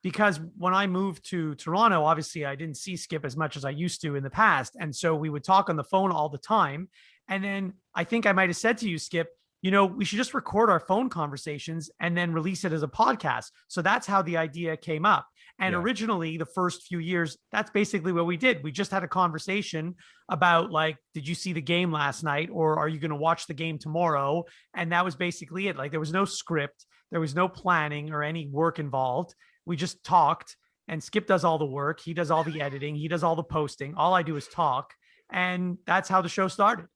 because when I moved to Toronto, obviously I didn't see Skip as much as I used to in the past. And so we would talk on the phone all the time. And then I think I might have said to you, Skip, we should just record our phone conversations and then release it as a podcast. So that's how the idea came up. And originally, the first few years, that's basically what we did. We just had a conversation about like, did you see the game last night? Or are you going to watch the game tomorrow? And that was basically it. Like there was no script, there was no planning or any work involved. We just talked, and Skip does all the work. He does all the editing. He does all the posting. All I do is talk. And that's how the show started.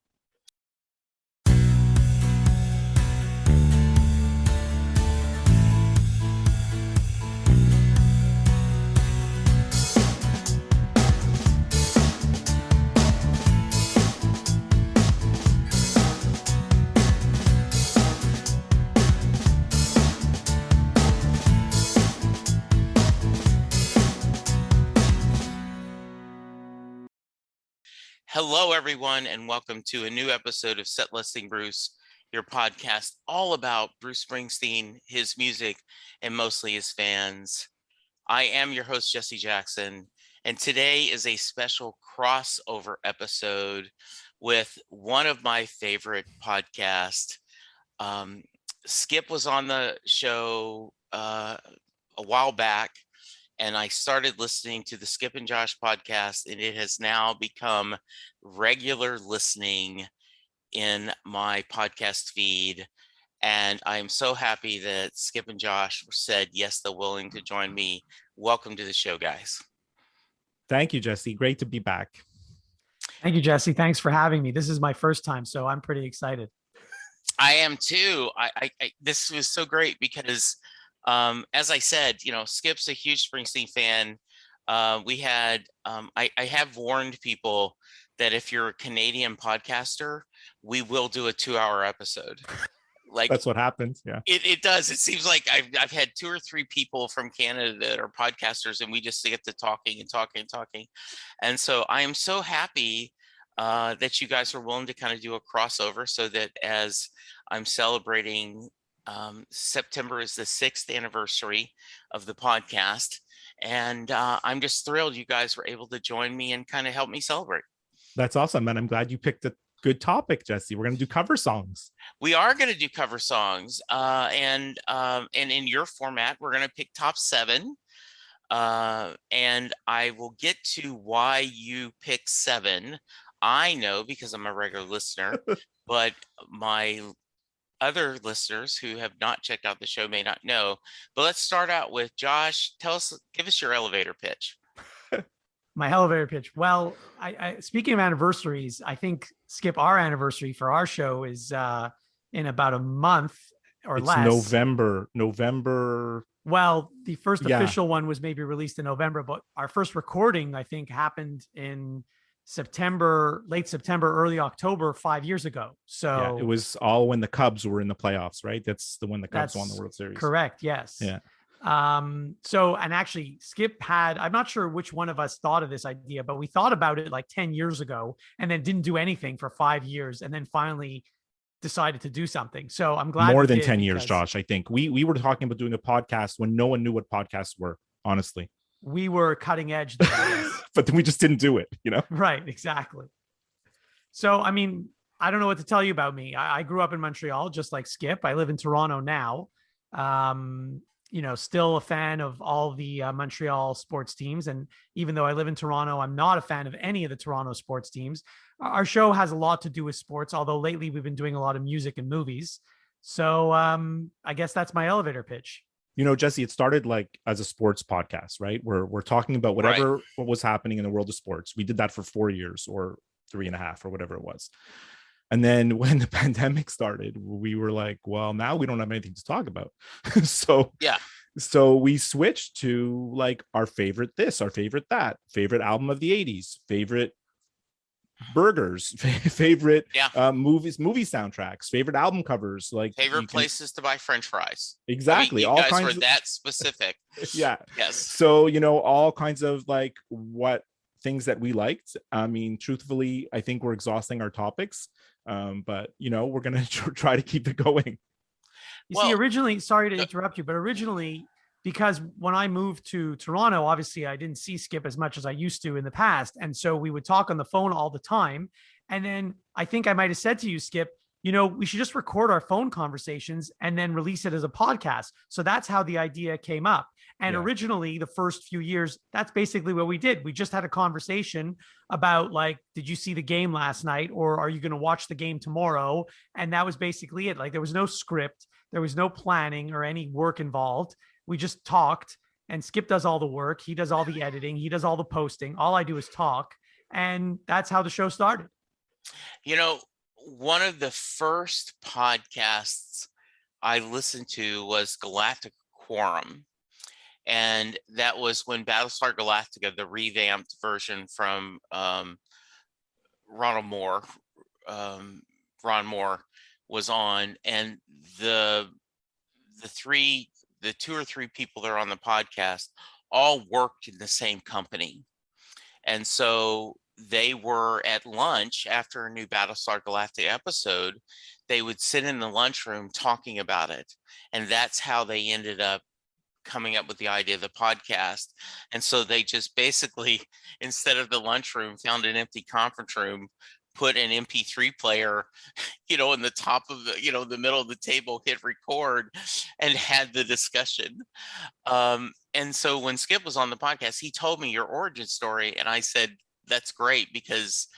Hello, everyone, and welcome to a new episode of Set Listing Bruce, your podcast all about Bruce Springsteen, his music, and mostly his fans. I am your host, Jesse Jackson, and today is a special crossover episode with one of my favorite podcasts. Skip was on the show a while back, and I started listening to the Skip and Josh podcast, and it has now become regular listening in my podcast feed. And I'm so happy that Skip and Josh said yes, they're willing to join me. Welcome to the show, guys. Thank you, Jesse. Great to be back. Thank you, Jesse. Thanks for having me. This is my first time, so I'm pretty excited. I am too. This was so great because as I said, Skip's a huge Springsteen fan. I have warned people that if you're a Canadian podcaster, we will do a 2-hour episode. Like that's what happens. Yeah, it does. It seems like I've had 2 or 3 people from Canada that are podcasters, and we just get to talking and talking and talking. And so I am so happy that you guys are willing to kind of do a crossover, so that as I'm celebrating, September is the 6th anniversary of the podcast, and I'm just thrilled you guys were able to join me and kind of help me celebrate. That's awesome, and I'm glad you picked a good topic, Jesse. We're going to do cover songs. We are going to do cover songs, and in your format, we're going to pick top 7, and I will get to why you pick 7. I know because I'm a regular listener, but my other listeners who have not checked out the show may not know. But let's start out with Josh. Give us your elevator pitch. My elevator pitch. Well, I speaking of anniversaries, I think Skip, our anniversary for our show is in about a month or less. November. Well, the first official one was maybe released in November, but our first recording, I think, happened in late September, early October, 5 years ago. So it was all when the Cubs were in the playoffs, right? That's the when the Cubs won the World Series. Correct. Yes. Yeah. So, and actually Skip I'm not sure which one of us thought of this idea, but we thought about it like 10 years ago and then didn't do anything for 5 years. And then finally decided to do something. So I'm glad more than 10 years, Josh. I think we were talking about doing a podcast when no one knew what podcasts were, honestly. We were cutting edge, but then we just didn't do it, Right, exactly. So, I mean, I don't know what to tell you about me. I grew up in Montreal, just like Skip. I live in Toronto now. Still a fan of all the Montreal sports teams. And even though I live in Toronto, I'm not a fan of any of the Toronto sports teams. Our show has a lot to do with sports, although lately we've been doing a lot of music and movies. So I guess that's my elevator pitch. Jesse, it started like as a sports podcast, right? We're talking about whatever what was happening in the world of sports. We did that for 4 years or 3.5 or whatever it was. And then when the pandemic started, we were like, well, now we don't have anything to talk about. So we switched to like our favorite this, our favorite that, favorite album of the 80s, favorite burgers, favorite movies, movie soundtracks, favorite album covers, like favorite places to buy French fries. Exactly. I mean, you guys were that specific. Yeah. Yes. So, all kinds of like what things that we liked. I mean, truthfully, I think we're exhausting our topics. But we're going to try to keep it going. See, originally, sorry to interrupt you, but originally because when I moved to Toronto, obviously I didn't see Skip as much as I used to in the past. And so we would talk on the phone all the time. And then I think I might have said to you, Skip, we should just record our phone conversations and then release it as a podcast. So that's how the idea came up. And Yeah. originally, the first few years, that's basically what we did. We just had a conversation about, like, did you see the game last night, or are you going to watch the game tomorrow? And that was basically it. Like, there was no script, there was no planning or any work involved. We just talked, and Skip does all the work. He does all the editing. He does all the posting. All I do is talk. And that's how the show started. One of the first podcasts I listened to was Galactic Quorum. And that was when Battlestar Galactica, the revamped version from Ron Moore, was on, and the two or three people that are on the podcast all worked in the same company. And so they were at lunch after a new Battlestar Galactica episode. They would sit in the lunchroom talking about it. And that's how they ended up coming up with the idea of the podcast. And so they just basically, instead of the lunchroom, found an empty conference room, put an MP3 player, in the top of the middle of the table, hit record, and had the discussion. And so when Skip was on the podcast, he told me your origin story, and I said, that's great, because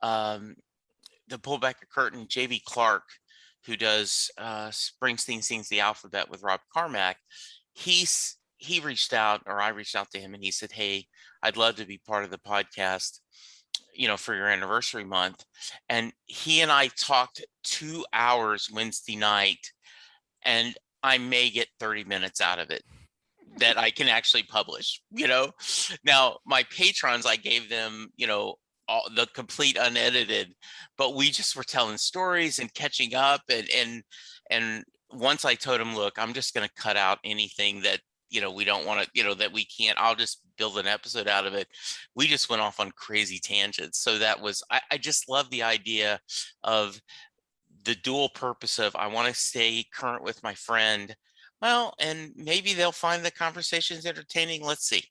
to pull back a curtain, JV Clark, who does Springsteen Sings the Alphabet with Rob Carmack, he reached out, or I reached out to him, and he said, hey, I'd love to be part of the podcast, for your anniversary month. And he and I talked 2 hours Wednesday night, and I may get 30 minutes out of it that I can actually publish. Now my patrons, I gave them, all the complete unedited, but we just were telling stories and catching up. And once I told him, look, I'm just going to cut out anything that, we don't want to, that we can't, I'll just build an episode out of it. We just went off on crazy tangents. So that was, I just love the idea of the dual purpose of, I want to stay current with my friend. Well, and maybe they'll find the conversations entertaining. Let's see.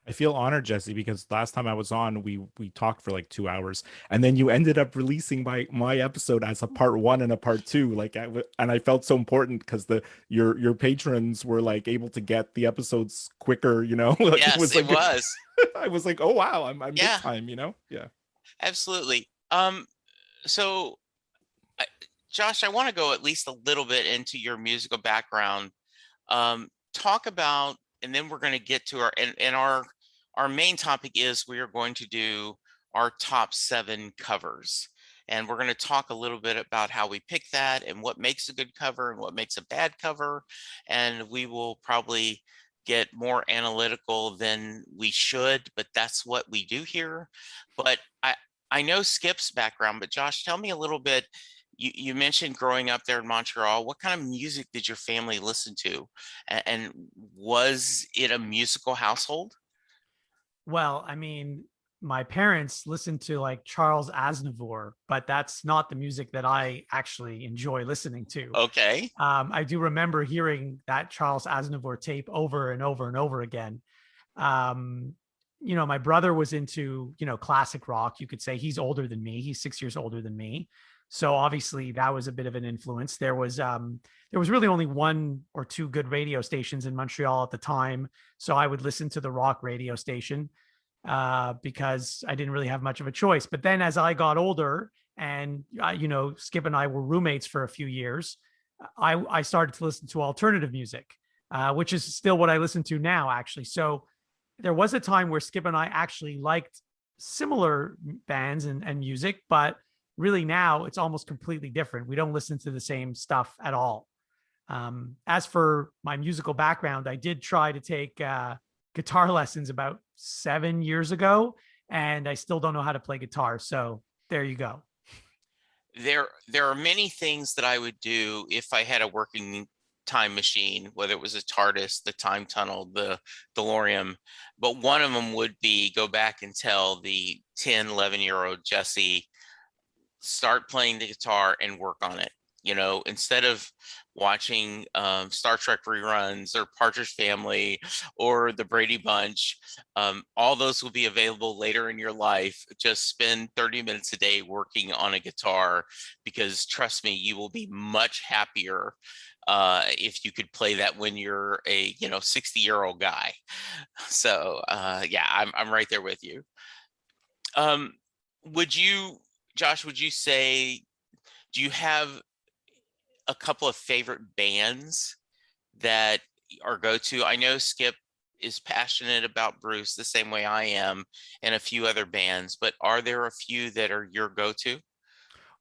I feel honored, Jesse, because last time I was on, we talked for like 2 hours, and then you ended up releasing my episode as a part 1 and a part 2. And I felt so important because your patrons were like able to get the episodes quicker. Like, yes, it was. I was like, oh wow, I'm yeah. big time. Yeah, absolutely. So, Josh, I want to go at least a little bit into your musical background. Talk about, and then we're going to get to our main topic is we are going to do our top 7 covers. And we're going to talk a little bit about how we pick that and what makes a good cover and what makes a bad cover. And we will probably get more analytical than we should, but that's what we do here. But I know Skip's background, but Josh, tell me a little bit. You mentioned growing up there in Montreal. What kind of music did your family listen to? And was it a musical household? Well, I mean, my parents listened to like Charles Aznavour, but that's not the music that I actually enjoy listening to. Okay. I do remember hearing that Charles Aznavour tape over and over and over again. My brother was into, classic rock. You could say he's older than me. He's 6 years older than me. So obviously that was a bit of an influence. There was really only 1 or 2 good radio stations in Montreal at the time. So I would listen to the rock radio station because I didn't really have much of a choice. But then as I got older and, Skip and I were roommates for a few years, I started to listen to alternative music, which is still what I listen to now, actually. So there was a time where Skip and I actually liked similar bands and music, but really now it's almost completely different. We don't listen to the same stuff at all. As for my musical background, I did try to take guitar lessons about 7 years ago, and I still don't know how to play guitar. So there you go. There are many things that I would do if I had a working time machine, whether it was a TARDIS, the time tunnel, the DeLorean, but one of them would be go back and tell the 10, 11-year-old Jesse, start playing the guitar and work on it. instead of watching Star Trek reruns or Partridge Family or the Brady Bunch, all those will be available later in your life. Just spend 30 minutes a day working on a guitar, because trust me, you will be much happier if you could play that when you're a 60-year-old guy. So yeah, I'm right there with you. Would you, Josh, would you say, do you have a couple of favorite bands that are go-to? I know Skip is passionate about Bruce the same way I am, and a few other bands, but are there a few that are your go-to?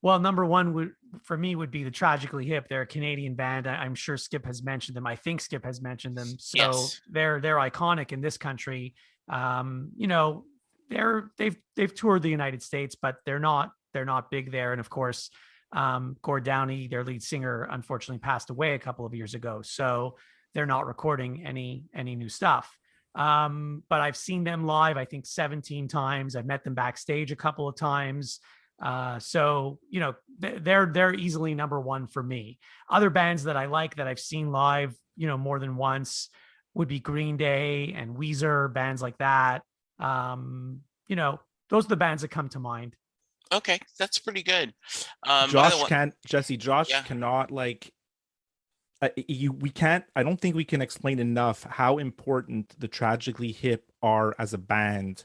Well, number one would for me would be the Tragically Hip. They're a Canadian band. I'm sure Skip has mentioned them. I think Skip has mentioned them. So Yes. they're iconic in this country. You know, they've toured the United States, but they're not big there. And of course, Gord Downey, their lead singer, unfortunately passed away a couple of years ago. So they're not recording any new stuff. But I've seen them live, I think 17 times. I've met them backstage a couple of times. So they're easily number one for me. Other bands that I like that I've seen live, more than once would be Green Day and Weezer, bands like that. Those are the bands that come to mind. Okay, that's pretty good. By the Josh way, can't, Jesse, Josh yeah. cannot like we can't, I don't think we can explain enough how important the Tragically Hip are as a band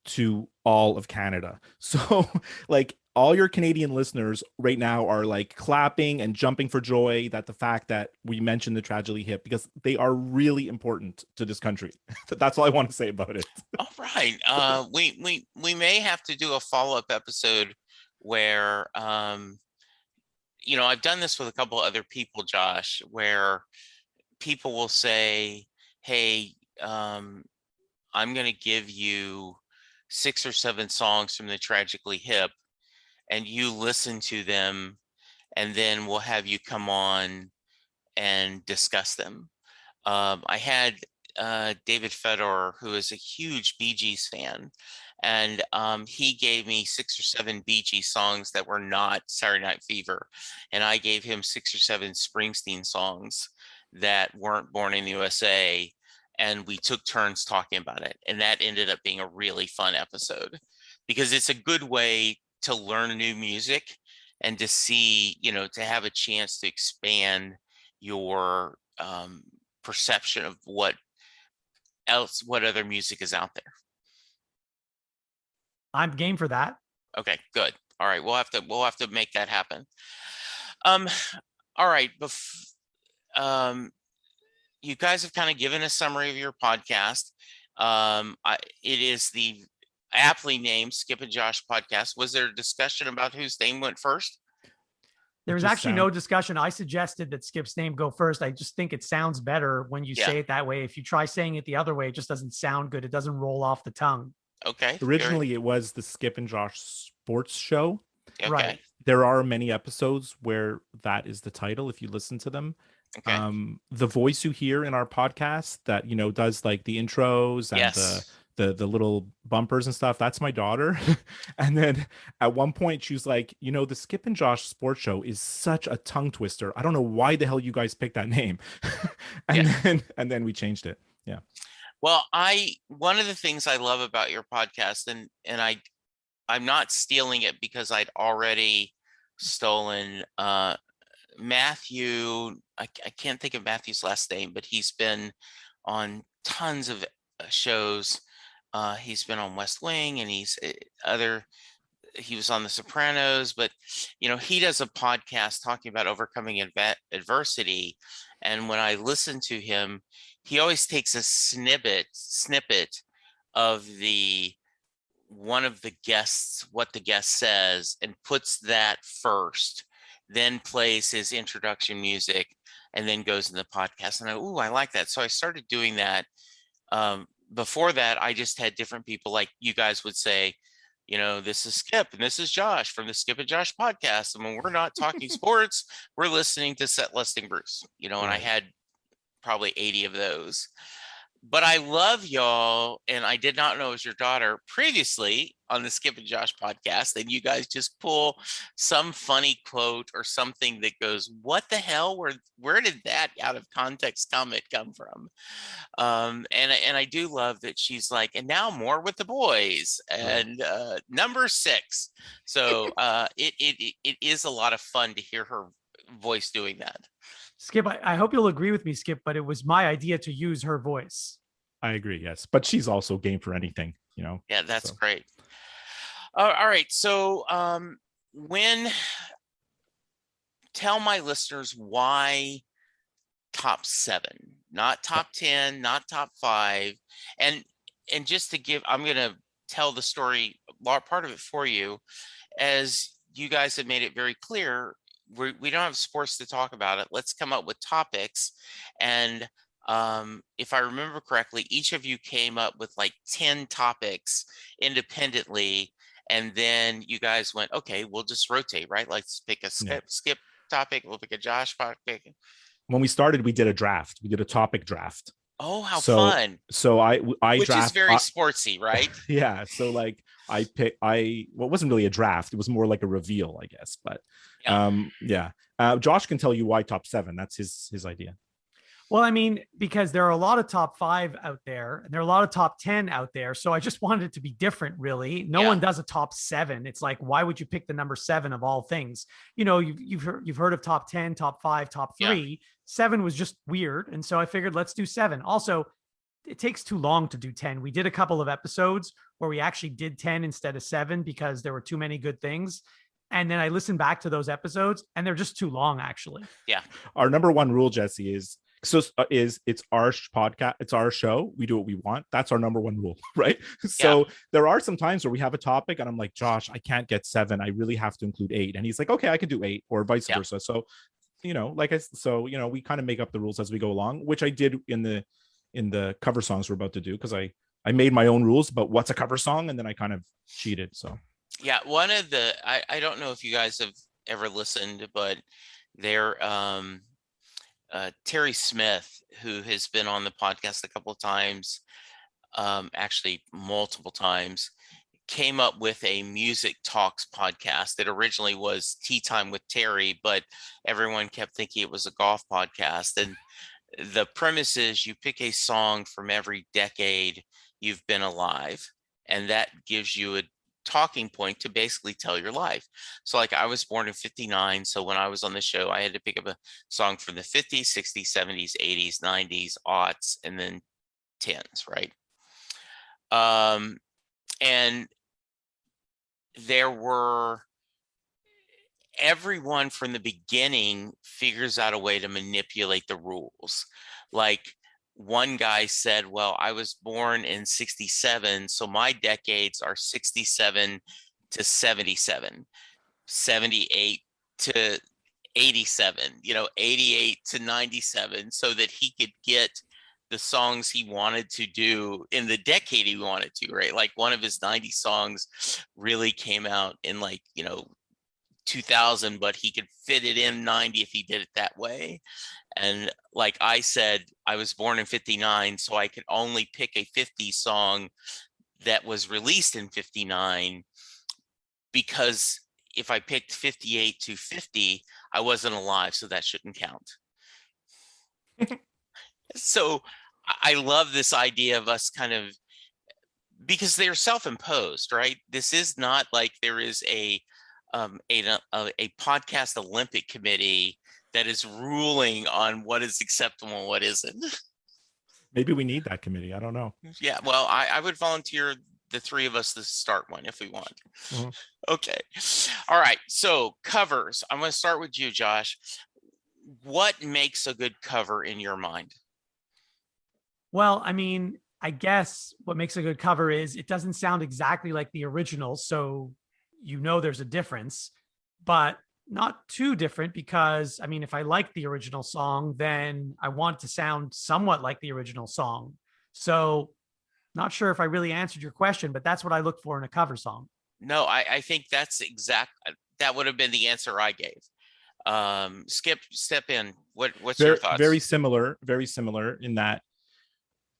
to all of Canada. So like all your Canadian listeners right now are like clapping and jumping for joy that the fact that we mentioned the Tragically Hip, because they are really important to this country. That's all I want to say about it. All right. We may have to do a follow-up episode where I've done this with a couple other people, Josh, where people will say, "Hey, I'm going to give you 6 or 7 songs from the Tragically Hip, and you listen to them, and then we'll have you come on and discuss them." I had David Fedor, who is a huge Bee Gees fan, and he gave me 6 or 7 Bee Gees songs that were not Saturday Night Fever, and I gave him 6 or 7 Springsteen songs that weren't Born in the USA, and we took turns talking about it, and that ended up being a really fun episode, because it's a good way to learn new music and to see, to have a chance to expand your perception of what other music is out there. I'm game for that. Okay, good. All right, we'll have to make that happen. All right, you guys have kind of given a summary of your podcast. It is the aptly named Skip and Josh podcast. Was there a discussion about whose name went first? There was actually no discussion. I suggested that Skip's name go first. I just think it sounds better when you say it that way. If you try saying it the other way, it just doesn't sound good. It doesn't roll off the tongue. Okay. Originally, it was the Skip and Josh Sports Show. Okay. Right. There are many episodes where that is the title if you listen to them. Okay. The voice you hear in our podcast that does like the intros and the little bumpers and stuff, that's my daughter. And then at one point she was like, the Skip and Josh Sports Show is such a tongue twister. I don't know why the hell you guys picked that name. and then we changed it. Yeah. Well, one of the things I love about your podcast, and I'm not stealing it because I'd already stolen Matthew. I can't think of Matthew's last name, but he's been on tons of shows. He's been on West Wing, and he was on The Sopranos, but he does a podcast talking about overcoming adversity. And when I listen to him, he always takes a snippet of one of the guests, what the guest says, and puts that first, then plays his introduction music, and then goes in the podcast. And I like that. So I started doing that. Before that, I just had different people, like you guys would say, this is Skip and this is Josh from the Skip and Josh podcast. And when we're not talking sports, we're listening to Set Listing Bruce, and I had probably 80 of those. But I love y'all, and I did not know it was your daughter. Previously, on the Skip and Josh podcast, and you guys just pull some funny quote or something that goes, "What the hell? Where did that out of context comment come from?" And I do love that she's like, "And now more with the boys," and number 6. So it is a lot of fun to hear her voice doing that. Skip, I hope you'll agree with me, Skip, but it was my idea to use her voice. I agree. Yes. But she's also game for anything, Yeah, that's so. great. All right. So tell my listeners why top 7, not top 10, not top 5. And just to give, I'm going to tell the story, part of it for you. As you guys have made it very clear, we don't have sports to talk about it. Let's come up with topics. And if I remember correctly, each of you came up with like 10 topics independently. And then you guys went, okay, we'll just rotate, right? Let's pick a skip topic. We'll pick a Josh topic. When we started, we did a draft. We did a topic draft. Oh, how fun. So I which is very sportsy, right? Yeah. So like well, it wasn't really a draft. It was more like a reveal, I guess. But yeah. Josh can tell you why top 7. That's his idea. Well, I mean, because there are a lot of top 5 out there and there are a lot of top 10 out there. So I just wanted it to be different, really. No one does a top 7. It's like, why would you pick the number 7 of all things? You've heard of top 10, top 5, top 3. Yeah. 7 was just weird. And so I figured let's do 7. Also, it takes too long to do 10. We did a couple of episodes where we actually did 10 instead of 7 because there were too many good things. And then I listened back to those episodes and they're just too long, actually. Yeah. Our number 1 rule, Jesse, is it's our podcast, it's our show, we do what we want. That's our number 1 rule, right? So there are some times where we have a topic and I'm like, Josh, I can't get 7, I really have to include 8, and he's like, okay, I can do 8, or vice versa. So we kind of make up the rules as we go along, which I did in the cover songs we're about to do, because I made my own rules about what's a cover song, and then I kind of cheated. So one of the I don't know if you guys have ever listened, but they're Terry Smith, who has been on the podcast a couple of times, actually multiple times, came up with a music talks podcast that originally was Tea Time with Terry, but everyone kept thinking it was a golf podcast. And the premise is you pick a song from every decade you've been alive, and that gives you a talking point to basically tell your life. So like I was born in 59. So when I was on the show, I had to pick up a song from the 50s, 60s, 70s, 80s, 90s, aughts, and then 10s, right? And there were, everyone from the beginning figures out a way to manipulate the rules. Like one guy said, well, I was born in 67, so my decades are 67 to 77, 78 to 87, 88 to 97, so that he could get the songs he wanted to do in the decade he wanted to, right? Like one of his 90 songs really came out in 2000, but he could fit it in 90 if he did it that way. And like I said, I was born in 59, so I could only pick a 50 song that was released in 59, because if I picked 58 to 50, I wasn't alive, so that shouldn't count. So I love this idea of us kind of, because they're self-imposed, right? This is not like there is a podcast Olympic committee that is ruling on what is acceptable and what isn't. Maybe we need that committee. I don't know. Yeah, well, I would volunteer the 3 of us to start one if we want. Mm-hmm. Okay. All right. So covers. I'm going to start with you, Josh. What makes a good cover in your mind? Well, I mean, I guess what makes a good cover is it doesn't sound exactly like the original. So there's a difference, but not too different, because I mean, if I like the original song, then I want to sound somewhat like the original song. So not sure if I really answered your question, but that's what I look for in a cover song. No, I think that would have been the answer I gave. Skip, step in. What's your thoughts? Very similar in that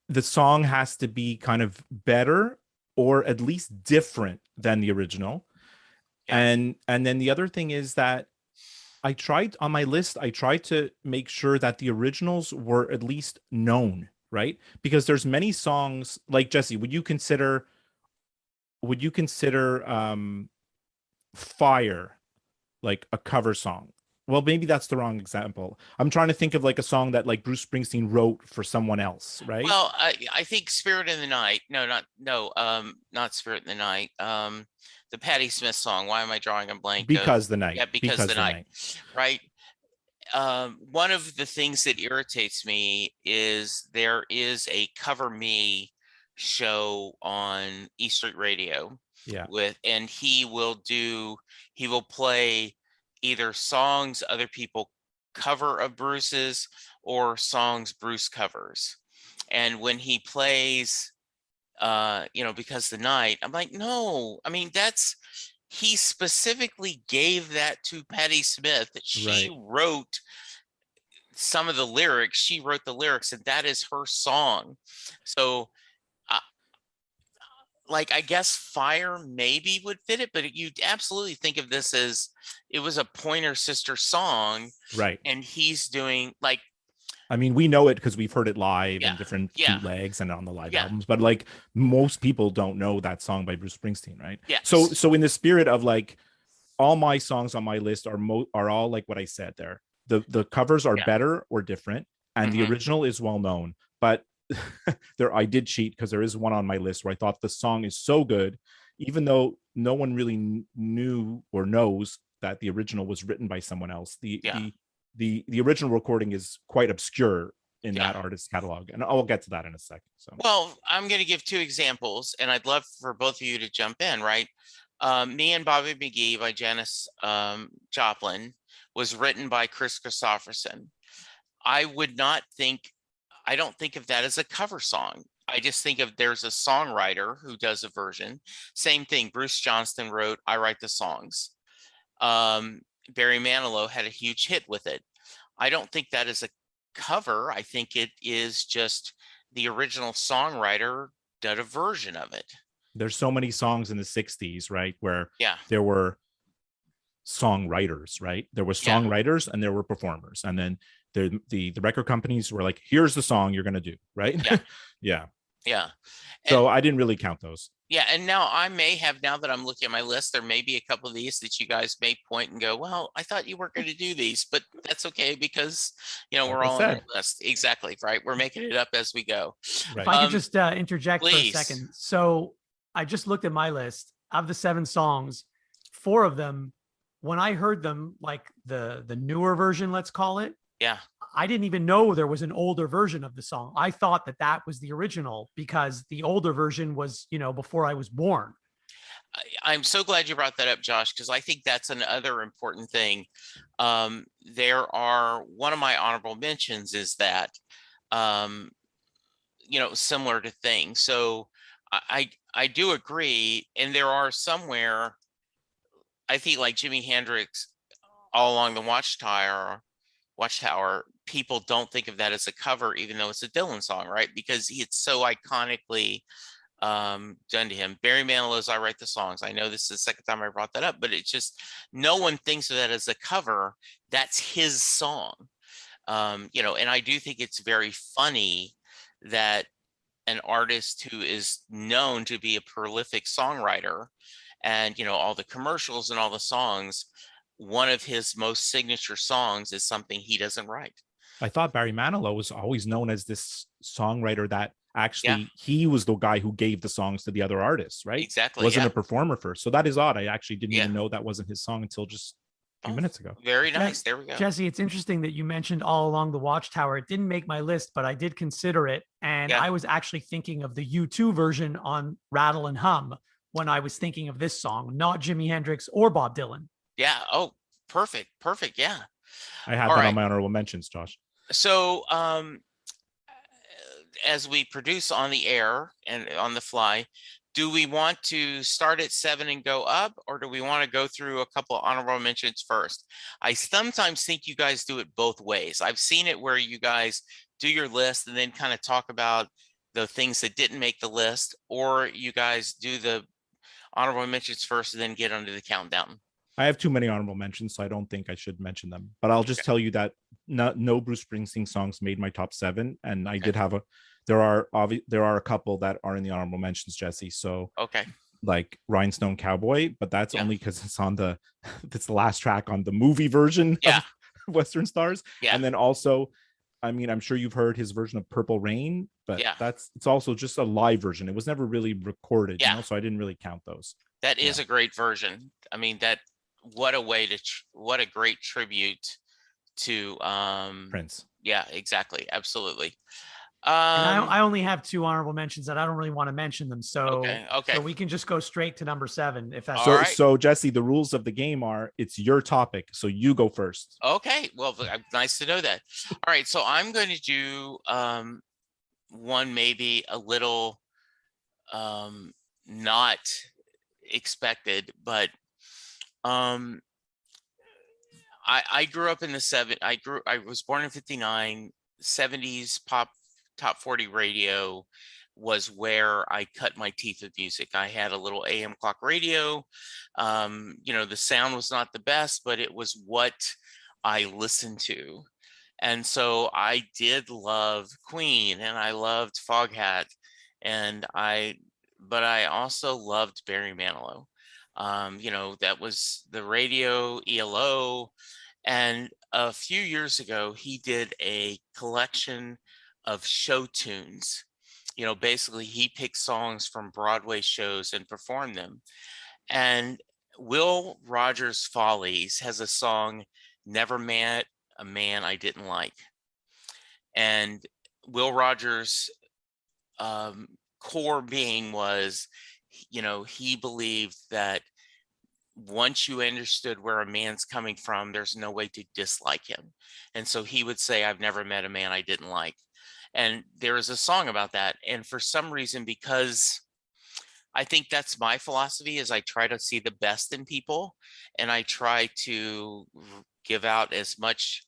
the song has to be kind of better or at least different than the original. Yeah. And then the other thing is that I tried on my list, I tried to make sure that the originals were at least known, right? Because there's many songs like Jesse, would you consider Fire like a cover song? Well, maybe that's the wrong example. I'm trying to think of like a song that like Bruce Springsteen wrote for someone else, right? Well, I think Spirit in the Night. Not Spirit in the Night. The Patti Smith song. Why am I drawing a blank of? Because the night, Yeah, Because because the the Night. night. Right. One of the things that irritates me is there is a Cover Me show on E Street Radio Yeah. and he will play either songs other people cover of Bruce's or songs Bruce covers. And when he plays Because the Night, I'm like, no, I mean, he specifically gave that to Patti Smith. That she Right. wrote some of the lyrics. She wrote the lyrics, and that is her song. So, uh, like, I guess Fire maybe would fit it, but you'd absolutely think of this as it was a Pointer Sister song, Right. and he's doing like, I mean, we know it because we've heard it live yeah, in different yeah, bootlegs and on the live yeah, albums, but like most people don't know that song by Bruce Springsteen, right? yeah. So in the spirit of like all my songs on my list are all like what I said there. The covers are Yeah. better or different, and the Mhm. original is well known. But there, I did cheat because there is one on my list where I thought the song is so good, even though no one really knew or knows that the original was written by someone else. Yeah. The original recording is quite obscure in Yeah. that artist's catalog, and I'll get to that in a second. So, Well, I'm going to give two examples, and I'd love for both of you to jump in, right? Me and Bobby McGee by Janis Joplin was written by Chris Christopherson. I don't think of that as a cover song. I just think of there's a songwriter who does a version. Same thing. Bruce Johnston wrote I Write the Songs. Barry Manilow had a huge hit with it. I don't think that is a cover. I think it is just the original songwriter did a version of it. there's so many songs in the 60s, right, where Yeah. there were songwriters, right? There were Yeah. songwriters and there were performers, and then the record companies were like, here's the song you're gonna do, right? Yeah. Yeah. Yeah. So I didn't really count those. Yeah, and now I may have, now that I'm looking at my list, there may be a couple of these that you guys may point and go, well, I thought you weren't going to do these, but that's okay because, Like we're I all on our said. list. Exactly, right? We're making it up as we go. Right. If I could just interject please. for a second. So I just looked at my list of the 7 songs, 4 of them, when I heard them, like the newer version, let's call it, Yeah. I didn't even know there was an older version of the song. I thought that was the original because the older version was, before I was born. I'm so glad you brought that up, Josh, because I think that's another important thing. There are, one of my honorable mentions is that, similar to things. So I do agree. And there are somewhere, I think like Jimi Hendrix, All Along the Watchtower, people don't think of that as a cover, even though it's a Dylan song, right? Because it's so iconically done to him. Barry Manilow's I Write the Songs. I know this is the second time I brought that up, but it's just, no one thinks of that as a cover. That's his song. And I do think it's very funny that an artist who is known to be a prolific songwriter and, all the commercials and all the songs, one of his most signature songs is something he doesn't write. I thought Barry Manilow was always known as this songwriter that actually he was the guy who gave the songs to the other artists, right? Exactly. Wasn't a performer first. So that is odd. I actually didn't Yeah. even know that wasn't his song until just a few minutes ago. Very nice. There we go. Jesse, it's interesting that you mentioned All Along the Watchtower. It didn't make my list, but I did consider it. And Yeah. I was actually thinking of the U2 version on Rattle and Hum when I was thinking of this song, not Jimi Hendrix or Bob Dylan. Yeah. Oh, perfect. Perfect. Yeah. I have All that right. on my honorable mentions, Josh. So, as we produce on the air and on the fly, do we want to start at 7 and go up, or do we want to go through a couple of honorable mentions first? I sometimes think you guys do it both ways. I've seen it where you guys do your list and then kind of talk about the things that didn't make the list, or you guys do the honorable mentions first and then get onto the countdown? I have too many honorable mentions, so I don't think I should mention them. But I'll just tell you that no Bruce Springsteen songs made my top 7, and I did have there are a couple that are in the honorable mentions, Jesse. So like Rhinestone Cowboy, but that's only because it's on that's the last track on the movie version of Western Stars. And then also, I mean, I'm sure you've heard his version of Purple Rain, but it's also just a live version. It was never really recorded, you know, so I didn't really count those. That is a great version. I mean, what a great tribute to Prince. Yeah, exactly. Absolutely. And I only have 2 honorable mentions that I don't really want to mention them. So, so we can just go straight to number 7 if that's so. Right. So Jesse, the rules of the game are it's your topic, so you go first. Okay. Well, nice to know that. All right. So I'm going to do one maybe a little not expected, but I grew up in the I was born in 59. 70s pop top 40 radio was where I cut my teeth with music. I had a little AM clock radio. You know, the sound was not the best, but it was what I listened to. And so I did love Queen, and I loved Foghat, but I also loved Barry Manilow. You know, that was the radio, ELO. And a few years ago, he did a collection of show tunes. You know, basically he picked songs from Broadway shows and performed them. And Will Rogers Follies has a song, Never Met a Man I Didn't Like. And Will Rogers' core being was, you know, he believed that once you understood where a man's coming from, there's no way to dislike him. And so he would say, I've never met a man I didn't like. And there is a song about that. And for some reason, because I think that's my philosophy, is I try to see the best in people, and I try to give out as much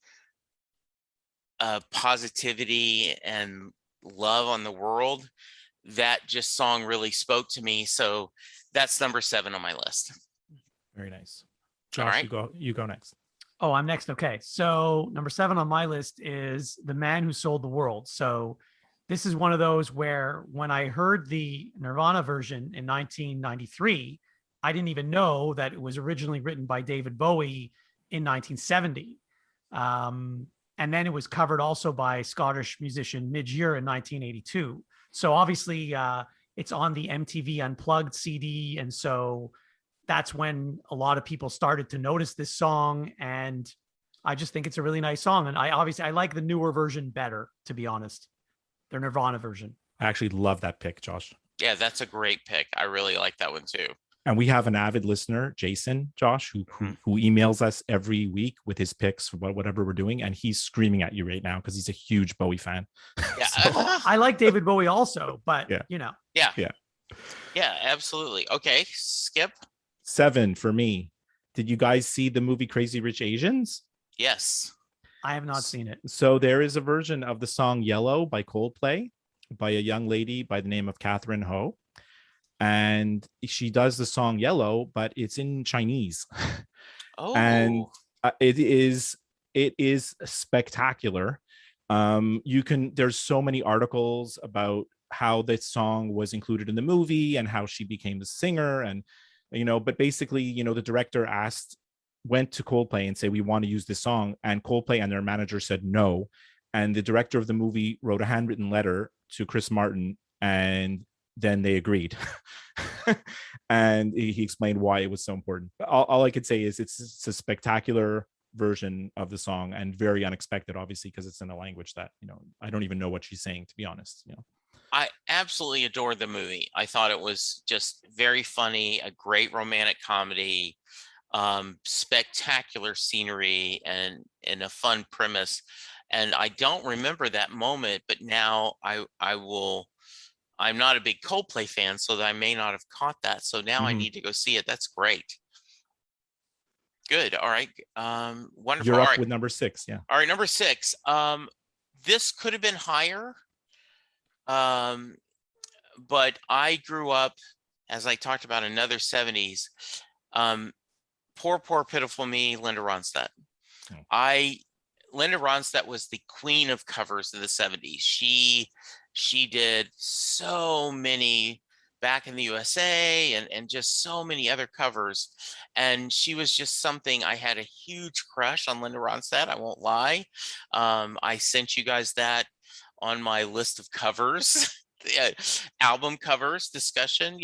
positivity and love on the world. That just song really spoke to me. So that's number 7 on my list. Very nice. Josh, you go next. Oh, I'm next. Okay. So number 7 on my list is The Man Who Sold the World. So this is one of those where when I heard the Nirvana version in 1993, I didn't even know that it was originally written by David Bowie in 1970. And then it was covered also by Scottish musician Midge Ure in 1982. So obviously it's on the MTV Unplugged CD. And so that's when a lot of people started to notice this song. And I just think it's a really nice song. And I like the newer version better, to be honest, their Nirvana version. I actually love that pick, Josh. Yeah, that's a great pick. I really like that one too. And we have an avid listener, Jason, Josh, who emails us every week with his picks for whatever we're doing. And he's screaming at you right now because he's a huge Bowie fan. Yeah. So, I like David Bowie also, but you know. Yeah, absolutely. Okay, Skip. 7 for me. Did you guys see the movie Crazy Rich Asians? Yes. I have not seen it. So there is a version of the song Yellow by Coldplay by a young lady by the name of Catherine Ho. And she does the song Yellow, but it's in Chinese. Oh. And it is spectacular. There's so many articles about how this song was included in the movie and how she became the singer, and but basically, the director went to Coldplay and said, we want to use this song. And Coldplay and their manager said no. And the director of the movie wrote a handwritten letter to Chris Martin, and then they agreed. And he explained why it was so important. All I could say is it's a spectacular version of the song, and very unexpected, obviously, because it's in a language that, I don't even know what she's saying, to be honest. I absolutely adored the movie. I thought it was just very funny, a great romantic comedy, spectacular scenery, and a fun premise. And I don't remember that moment, but now I will. I'm not a big Coldplay fan, so I may not have caught that. So now I need to go see it. That's great. Good. All right. Wonderful. You're up all right. with number 6. Yeah. All right. Number 6. This could have been higher. But I grew up, as I talked about, another 70s. Um, poor pitiful me, Linda Ronstadt. Hmm. Linda Ronstadt was the queen of covers in the 70s. She did so many Back in the USA and just so many other covers. And she was just something. I had a huge crush on Linda Ronstadt, I won't lie. I sent you guys that on my list of covers. Album covers discussion,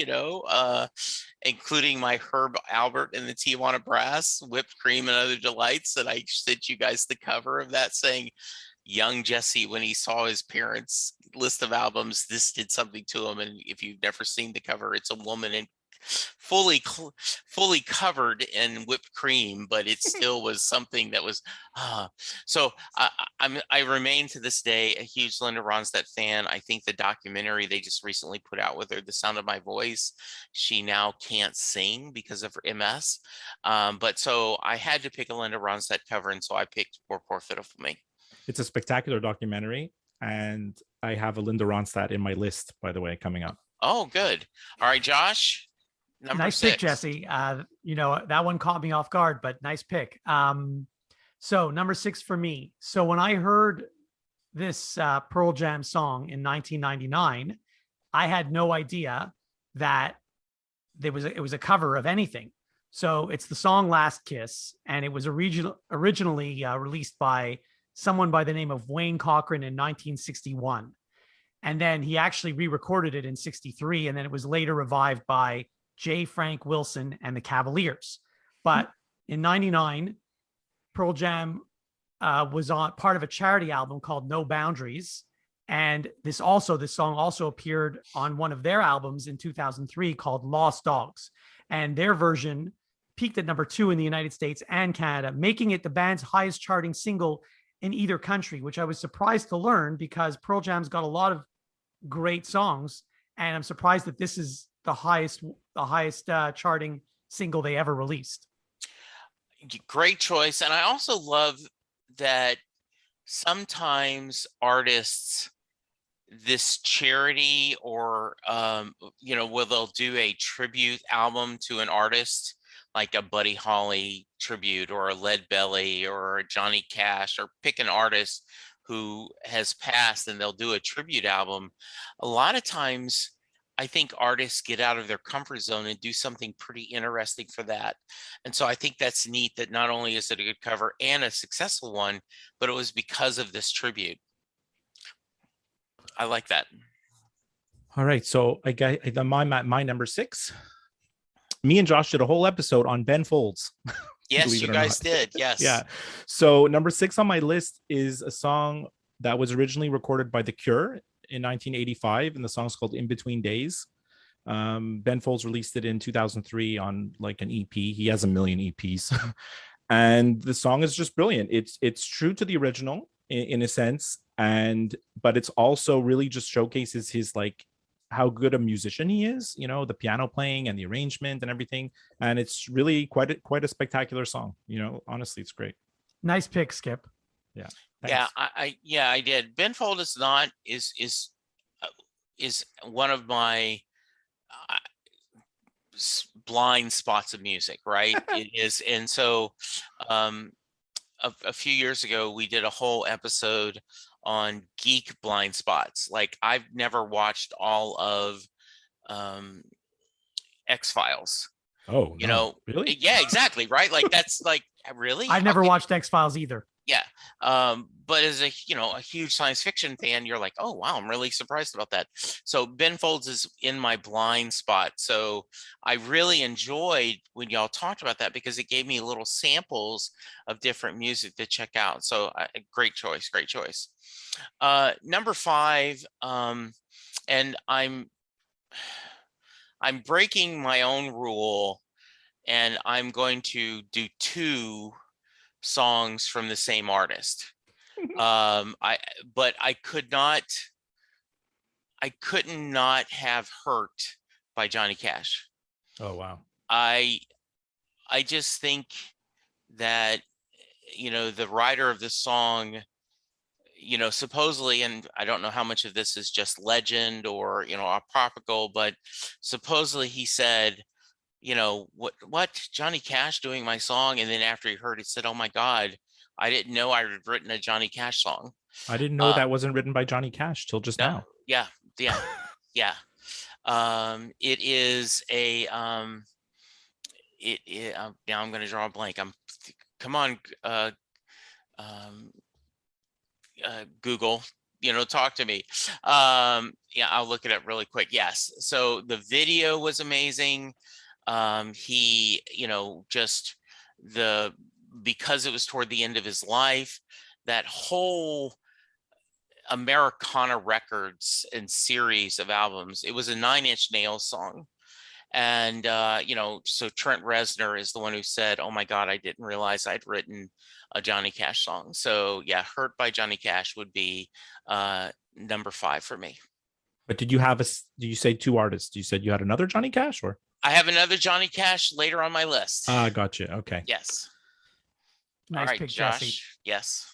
including my Herb Albert and the Tijuana Brass, Whipped Cream and Other Delights, that I sent you guys the cover of that, saying young Jesse, when he saw his parents' list of albums, this did something to him. And if you've never seen the cover, it's a woman in fully covered in whipped cream, but it still was something that was so I remain to this day a huge Linda Ronstadt fan. I think the documentary they just recently put out with her, The Sound of My Voice, she now can't sing because of her MS, but so I had to pick a Linda Ronstadt cover, and so I picked Poor Fiddle Me. It's a spectacular documentary, and I have a Linda Ronstadt in my list, by the way, coming up. Oh, good. All right, Josh. Number Nice 6. pick, Jesse. That one caught me off guard, but nice pick. So number 6 for me. So when I heard this Pearl Jam song in 1999, I had no idea that it was a cover of anything. So it's the song Last Kiss, and it was originally released by someone by the name of Wayne Cochran in 1961. And then he actually re-recorded it in 63, and then it was later revived by J. Frank Wilson and the Cavaliers. But in 99, Pearl Jam was on part of a charity album called No Boundaries. And this song also appeared on one of their albums in 2003 called Lost Dogs. And their version peaked at number 2 in the United States and Canada, making it the band's highest charting single in either country, which I was surprised to learn because Pearl Jam's got a lot of great songs. And I'm surprised that this is the highest charting single they ever released. Great choice. And I also love that sometimes artists, this charity or where they'll do a tribute album to an artist, like a Buddy Holly tribute or a Lead Belly or a Johnny Cash, or pick an artist who has passed and they'll do a tribute album. A lot of times I think artists get out of their comfort zone and do something pretty interesting for that. And so I think that's neat that not only is it a good cover and a successful one, but it was because of this tribute. I like that. All right. So I got my number 6. Me and Josh did a whole episode on Ben Folds. Yes, you guys did. Yes. Yeah. So number 6 on my list is a song that was originally recorded by The Cure in 1985, and the song's called In Between Days. Ben Folds released it in 2003 on like an EP. He has a million EPs. And the song is just brilliant. It's true to the original in a sense, but it's also really just showcases his like how good a musician he is, the piano playing and the arrangement and everything. And it's really quite a spectacular song. Honestly, it's great. Nice pick, Skip. Yeah. Thanks. I did. Ben Fold is one of my blind spots of music, right? It is. And so a few years ago, we did a whole episode on geek blind spots. Like, I've never watched all of X-Files. Oh, no. Really? Yeah, exactly. Right. Like, that's like, really? I've never watched X-Files either. Yeah. But as a huge science fiction fan, you're like, oh, wow, I'm really surprised about that. So Ben Folds is in my blind spot. So I really enjoyed when y'all talked about that because it gave me little samples of different music to check out. So great choice. Number 5, and I'm breaking my own rule, and I'm going to do 2 songs from the same artist. But I couldn't not have Hurt by Johnny Cash. Oh, wow. I just think that the writer of the song, supposedly, and I don't know how much of this is just legend or, apocryphal, but supposedly he said, what Johnny Cash doing my song? And then after he heard it, said, oh my God, I didn't know I had written a Johnny Cash song. I didn't know that wasn't written by Johnny Cash till just No, now. yeah, yeah, yeah. It is a, now I'm going to draw a blank. Come on, um, Google, talk to me. Yeah, I'll look it up really quick. Yes. So the video was amazing. He, just because it was toward the end of his life, that whole Americana Records and series of albums, it was a Nine Inch Nails song. And, so Trent Reznor is the one who said, oh my God, I didn't realize I'd written a Johnny Cash song. So yeah, Hurt by Johnny Cash would be number 5 for me. But did you say 2 artists? You said you had another Johnny Cash, or? I have another Johnny Cash later on my list. Gotcha. Okay. Yes. Nice All right, pick, Josh. Jesse. Yes.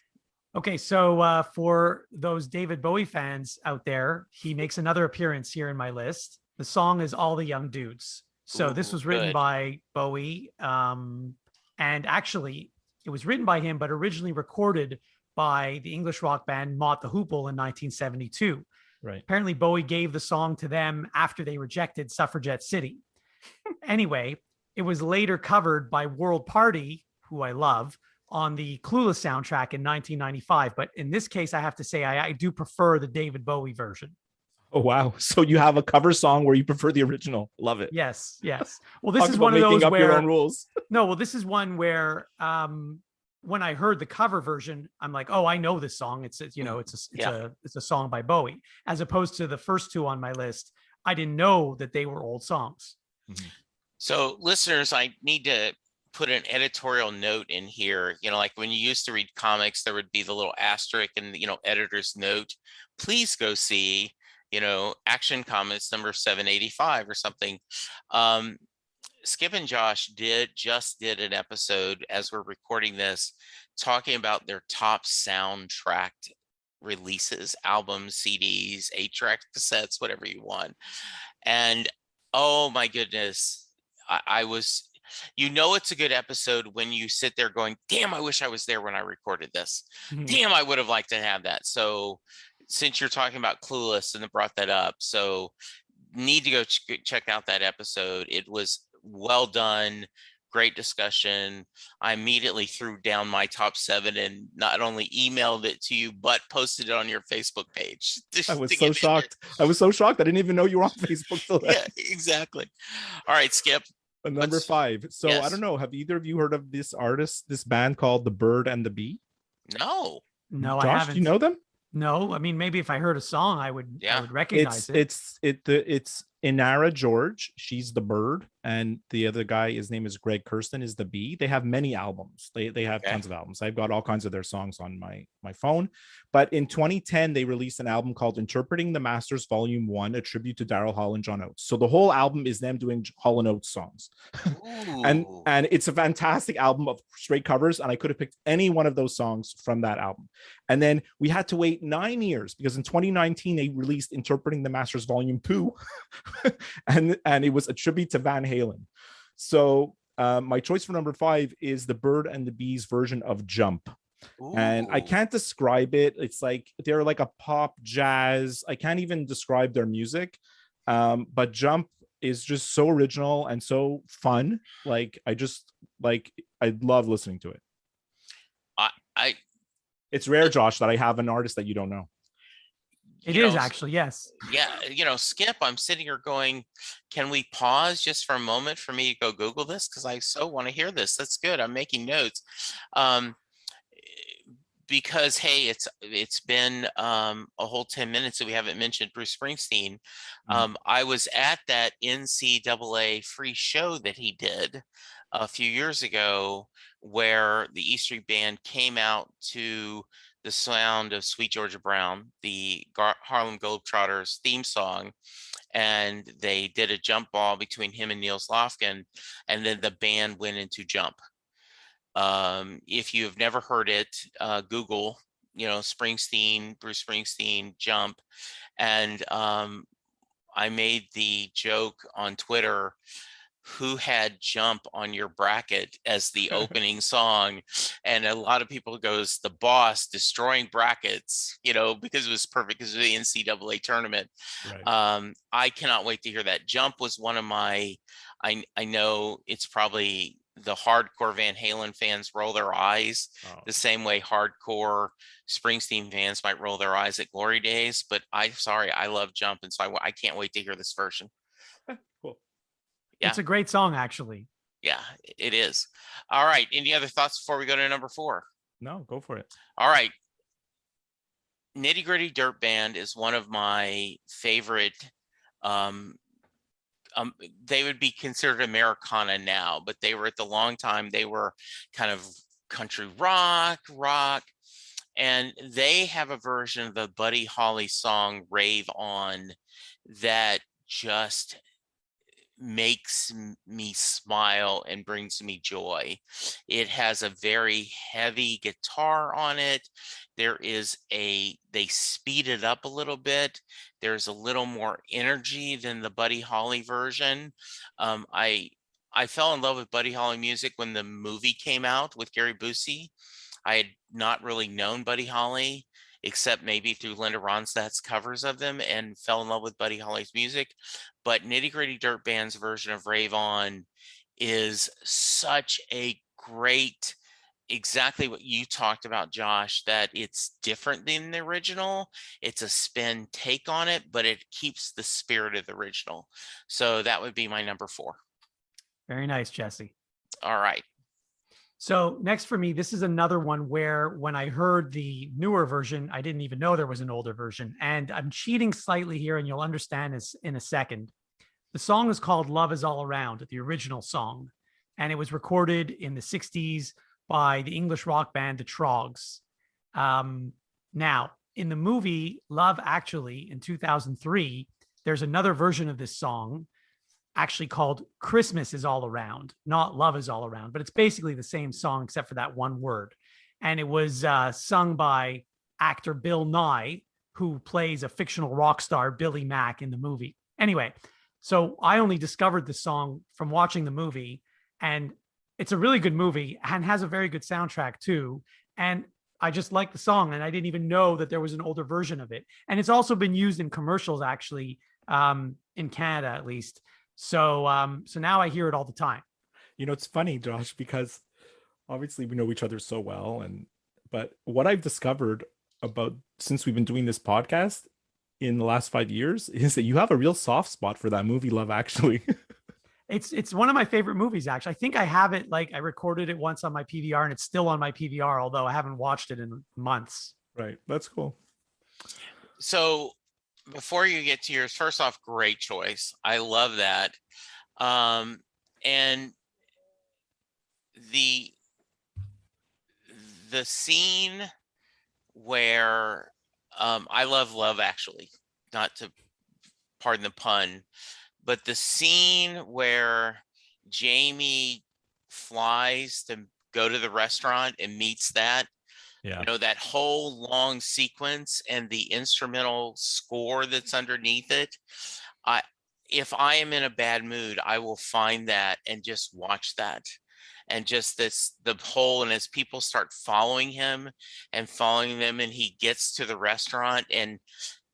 Okay, so for those David Bowie fans out there, he makes another appearance here in my list. The song is All the Young Dudes. So this was written by Bowie. And actually, it was written by him, but originally recorded by the English rock band Mott the Hoople in 1972. Right. Apparently, Bowie gave the song to them after they rejected Suffragette City. Anyway, it was later covered by World Party, who I love, on the Clueless soundtrack in 1995. But in this case, I have to say, I do prefer the David Bowie version. Oh, wow. So you have a cover song where you prefer the original. Love it. Yes. Well, this is one of those up where your own rules. No, well, this is one where when I heard the cover version, I'm like, oh, I know this song. It's a song by Bowie. As opposed to the first 2 on my list, I didn't know that they were old songs. Mm-hmm. So listeners, I need to put an editorial note in here. Like when you used to read comics, there would be the little asterisk and editor's note. Please go see Action Comics number 785 or something. Skip and Josh just did an episode as we're recording this, talking about their top soundtrack releases, albums, CDs, 8-track cassettes, whatever you want. And oh my goodness, I was, it's a good episode when you sit there going, damn, I wish I was there when I recorded this. Mm-hmm. Damn, I would have liked to have that. So since you're talking about Clueless and brought that up, so need to go check out that episode. It was well done, great discussion. I immediately threw down my top 7 and not only emailed it to you, but posted it on your Facebook page. I was so shocked. I didn't even know you were on Facebook till then. Yeah, exactly. All right, Skip. Number 5. So yes. I don't know. Have either of you heard of this artist, this band called The Bird and the Bee? No, Josh, I haven't. Do you know them? No, I mean, maybe if I heard a song, I would recognize it. It's Inara George. She's the bird, and the other guy, his name is Greg Kirsten, is the bee. They have many albums. They have tons of albums. I've got all kinds of their songs on my phone. But in 2010, they released an album called Interpreting the Masters Volume 1, a tribute to Daryl Hall and John Oates. So the whole album is them doing Hall and Oates songs. and it's a fantastic album of straight covers, and I could have picked any one of those songs from that album. And then we had to wait 9 years because in 2019 they released Interpreting the Masters Volume 2, and it was a tribute to Van Halen. So my choice for number 5 is the Bird and the Bees version of Jump. Ooh. And I can't describe it. It's like they're like a pop jazz. I can't even describe their music. But Jump is just so original and so fun. Like I love listening to it. It's rare, Josh, that I have an artist that you don't know. It is actually, yes. Yeah, Skip, I'm sitting here going, can we pause just for a moment for me to go Google this? Because I so want to hear this. That's good. I'm making notes. Because, hey, it's been a whole 10 minutes that we haven't mentioned Bruce Springsteen. I was at that NCAA free show that he did a few years ago where the E Street Band came out to the sound of Sweet Georgia Brown, the Harlem Globetrotters theme song, and they did a jump ball between him and Niels Lofgren, and then the band went into Jump. If you've never heard it, Google Springsteen, Bruce Springsteen, Jump. And I made the joke on Twitter, who had Jump on your bracket as the opening song? And a lot of people goes, The Boss, destroying brackets, because it was perfect because of the NCAA tournament. Right. I cannot wait to hear that. Jump was one of my, I know it's probably the hardcore Van Halen fans roll their eyes the same way hardcore Springsteen fans might roll their eyes at Glory Days, but I love Jump, and so I can't wait to hear this version. Cool. Yeah. It's a great song, actually. Yeah, it is. All right. Any other thoughts before we go to number 4? No, go for it. All right. Nitty Gritty Dirt Band is one of my favorite. They would be considered Americana now, but they were at the long time. They were kind of country rock, and they have a version of the Buddy Holly song "Rave On" that just makes me smile and brings me joy. It has a very heavy guitar on it. They speed it up a little bit. There's a little more energy than the Buddy Holly version. I fell in love with Buddy Holly music when the movie came out with Gary Busey. I had not really known Buddy Holly except maybe through Linda Ronstadt's covers of them, and fell in love with Buddy Holly's music. But Nitty Gritty Dirt Band's version of Rave On is such a great, exactly what you talked about, Josh, that it's different than the original. It's a spin take on it, but it keeps the spirit of the original. So that would be my number 4. Very nice, Jesse. All right. So next for me, this is another one where when I heard the newer version, I didn't even know there was an older version. And I'm cheating slightly here, and you'll understand this in a second. The song is called Love Is All Around, the original song. And it was recorded in the 60s by the English rock band, the Trogs. Now, in the movie Love Actually in 2003, there's another version of this song actually called Christmas Is All Around, not Love Is All Around, but it's basically the same song except for that one word. And it was sung by actor Bill Nye, who plays a fictional rock star, Billy Mack, in the movie. Anyway, so I only discovered the song from watching the movie, and it's a really good movie and has a very good soundtrack too. And I just like the song, and I didn't even know that there was an older version of it. And it's also been used in commercials, actually, in Canada at least. So now I hear it all the time. It's funny, Josh, because obviously we know each other so well, but what I've discovered about since we've been doing this podcast in the last 5 years is that you have a real soft spot for that movie, Love Actually. It's one of my favorite movies, actually. I think I have it, I recorded it once on my PVR, and it's still on my PVR, although I haven't watched it in months. Right. That's cool. So before you get to yours, first off, great choice. I love that. And the scene where I love Love Actually, not to pardon the pun, but the scene where Jamie flies to go to the restaurant and meets that, that whole long sequence and the instrumental score that's underneath it. If I am in a bad mood, I will find that and just watch that. And just the whole, and as people start following him and following them, and he gets to the restaurant, and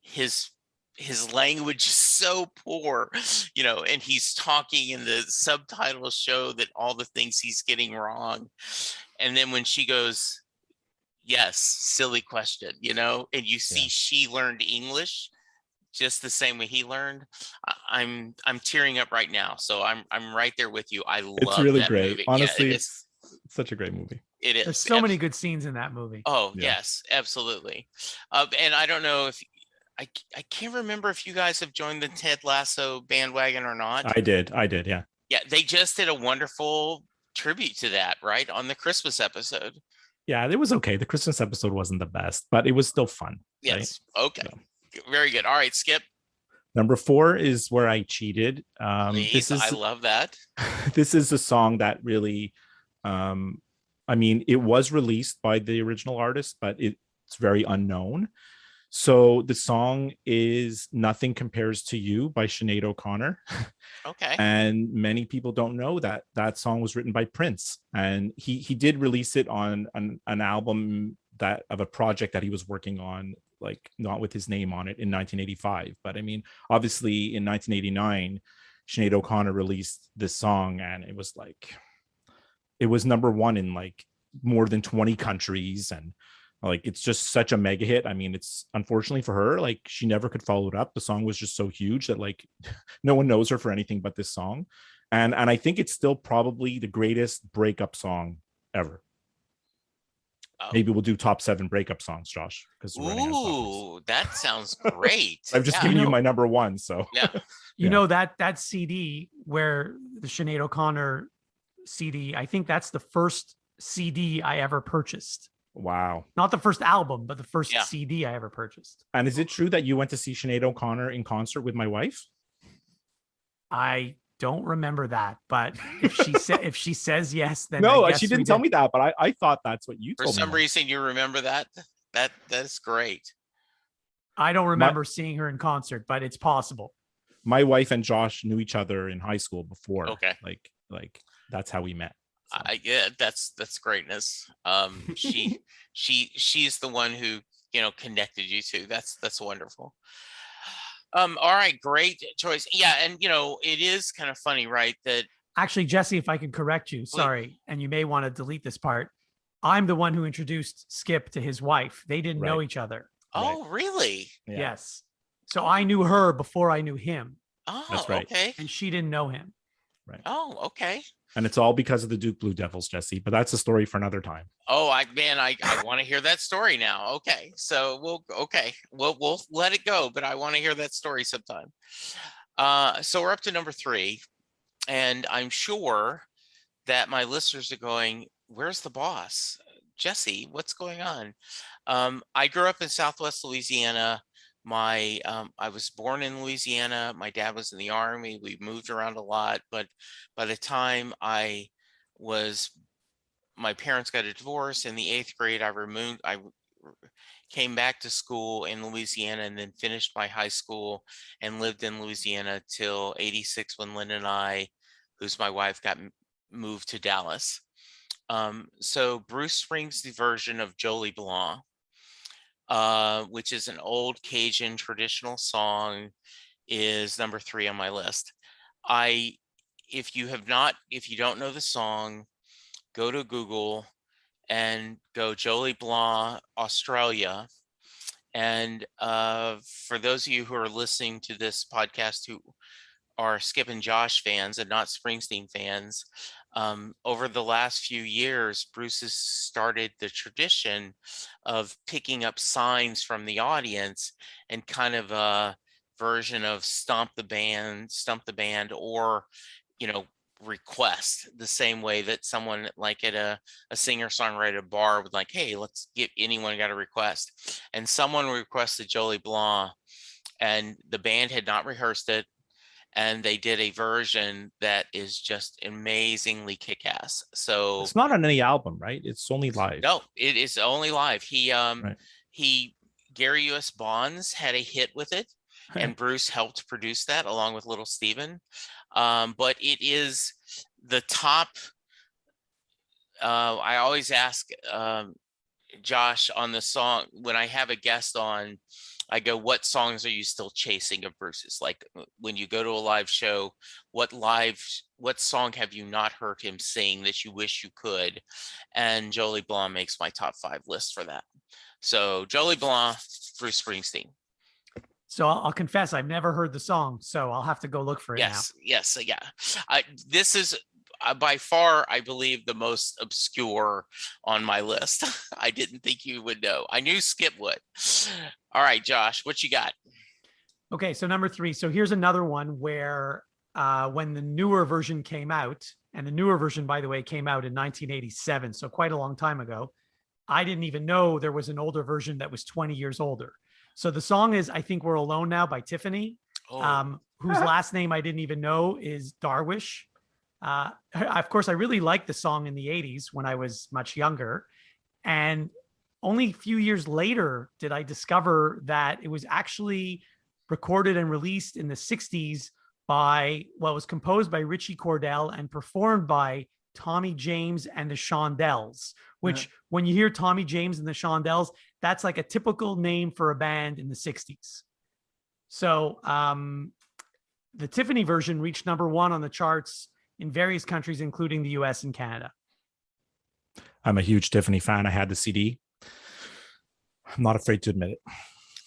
his language is so poor, and he's talking, and the subtitles show that all the things he's getting wrong. And then when she goes, yes, silly question, and you see she learned English just the same way he learned. I'm tearing up right now. So I'm right there with you. I love it's really that great. movie. Honestly, it's such a great movie. It is. There's so many good scenes in that movie. Oh, yes, absolutely. And I don't know if I can't remember if you guys have joined the Ted Lasso bandwagon or not. I did. Yeah. Yeah, they just did a wonderful tribute to that, right, on the Christmas episode. Yeah, it was okay. The Christmas episode wasn't the best, but it was still fun. Yes. Right? Okay. So. Very good. All right, Skip. Number 4 is where I cheated. Please, I love that. This is a song that really, it was released by the original artist, but it's very unknown. So the song is Nothing Compares to You by Sinead O'Connor. Okay. And many people don't know that that song was written by Prince. And he did release it on an album that of a project that he was working on, like not with his name on it, in 1985. But I mean, obviously in 1989, Sinead O'Connor released this song, and it was number one in like more than 20 countries, and like it's just such a mega hit. I mean, it's unfortunately for her, like she never could follow it up. The song was just so huge that like no one knows her for anything but this song. And I think it's still probably the greatest breakup song ever. Oh. Maybe we'll do top 7 breakup songs, Josh, because we're running out of topics. Ooh, that sounds great. I've just Yeah. given you my number one. So Yeah. You know, that CD where the Sinead O'Connor CD, I think that's the first CD I ever purchased. wow. Not the first album, but the first Yeah. CD I ever purchased. And is it true that you went to see Sinead O'Connor in concert with my wife? I don't remember that, but if she says yes, then No, I guess she we didn't tell did. me that, but I thought that's what you For told me. some reason, you remember that? That's great. I don't remember seeing her in concert, but it's possible. My wife and Josh knew each other in high school before. Okay. Like that's how we met. So. Yeah, that's greatness. She's the one who, you know, connected you two. That's wonderful. All right, great choice. Yeah, and you know, it is kind of funny, right? That Actually, Jesse, if I could correct you, sorry, and you may want to delete this part. I'm the one who introduced Skip to his wife. They didn't know Right. each other. oh, really? Yeah. Yes. So I knew her before I knew him, Oh, That's right. okay. and she didn't know him. Oh, okay. And it's all because of the Duke Blue Devils, Jesse. But that's a story for another time. Oh, I want to hear that story now. Okay, so we'll let it go, but I want to hear that story sometime. So we're up to number 3, and I'm sure that my listeners are going, "Where's the boss, Jesse? What's going on?" I grew up in Southwest Louisiana. I was born in Louisiana. My dad was in the Army. We moved around a lot, but by the time my parents got a divorce in the 8th grade, I came back to school in Louisiana and then finished my high school and lived in Louisiana till 86 when Lynn and I, who's my wife, got moved to Dallas. So Bruce Springsteen's version of Jolie Blanc, which is an old Cajun traditional song, is number 3 on my list. If you don't know the song, go to Google and go Jolie Blanc, Australia. And for those of you who are listening to this podcast who are Skip and Josh fans and not Springsteen fans, over the last few years, Bruce has started the tradition of picking up signs from the audience and kind of a version of stump the band, or, you know, request, the same way that someone like at a singer-songwriter bar would like, hey, let's get anyone got a request. And someone requested Jolie Blanc, and the band had not rehearsed it, and they did a version that is just amazingly kick-ass. So It's not on any album, right? It's only live. no, it is only live. Right. Gary U.S. Bonds had a hit with it, and Bruce helped produce that along with Little Steven. But it is the top. I always ask Josh on the song when I have a guest on, I go, what songs are you still chasing of Bruce's? Like when you go to a live show, what song have you not heard him sing that you wish you could? And Jolie Blanc makes my top 5 list for that. So Jolie Blanc, Bruce Springsteen. So I'll confess, I've never heard the song, so I'll have to go look for it now. Yes, yeah. This is by far, I believe, the most obscure on my list. I didn't think you would know. I knew Skip would. All right, Josh, what you got? Okay, so number 3. So here's another one where when the newer version came out, and the newer version, by the way, came out in 1987, so quite a long time ago, I didn't even know there was an older version that was 20 years older. So the song is I Think We're Alone Now by Tiffany, whose last name I didn't even know is Darwish. Of course, I really liked the song in the 80s when I was much younger. And only a few years later did I discover that it was actually recorded and released in the 60s by, well, it was composed by Richie Cordell and performed by Tommy James and the Shondells, which when you hear Tommy James and the Shondells, that's like a typical name for a band in the 60s. So the Tiffany version reached #1 on the charts in various countries, including the US and Canada. I'm a huge Tiffany fan. I had the CD. I'm not afraid to admit it.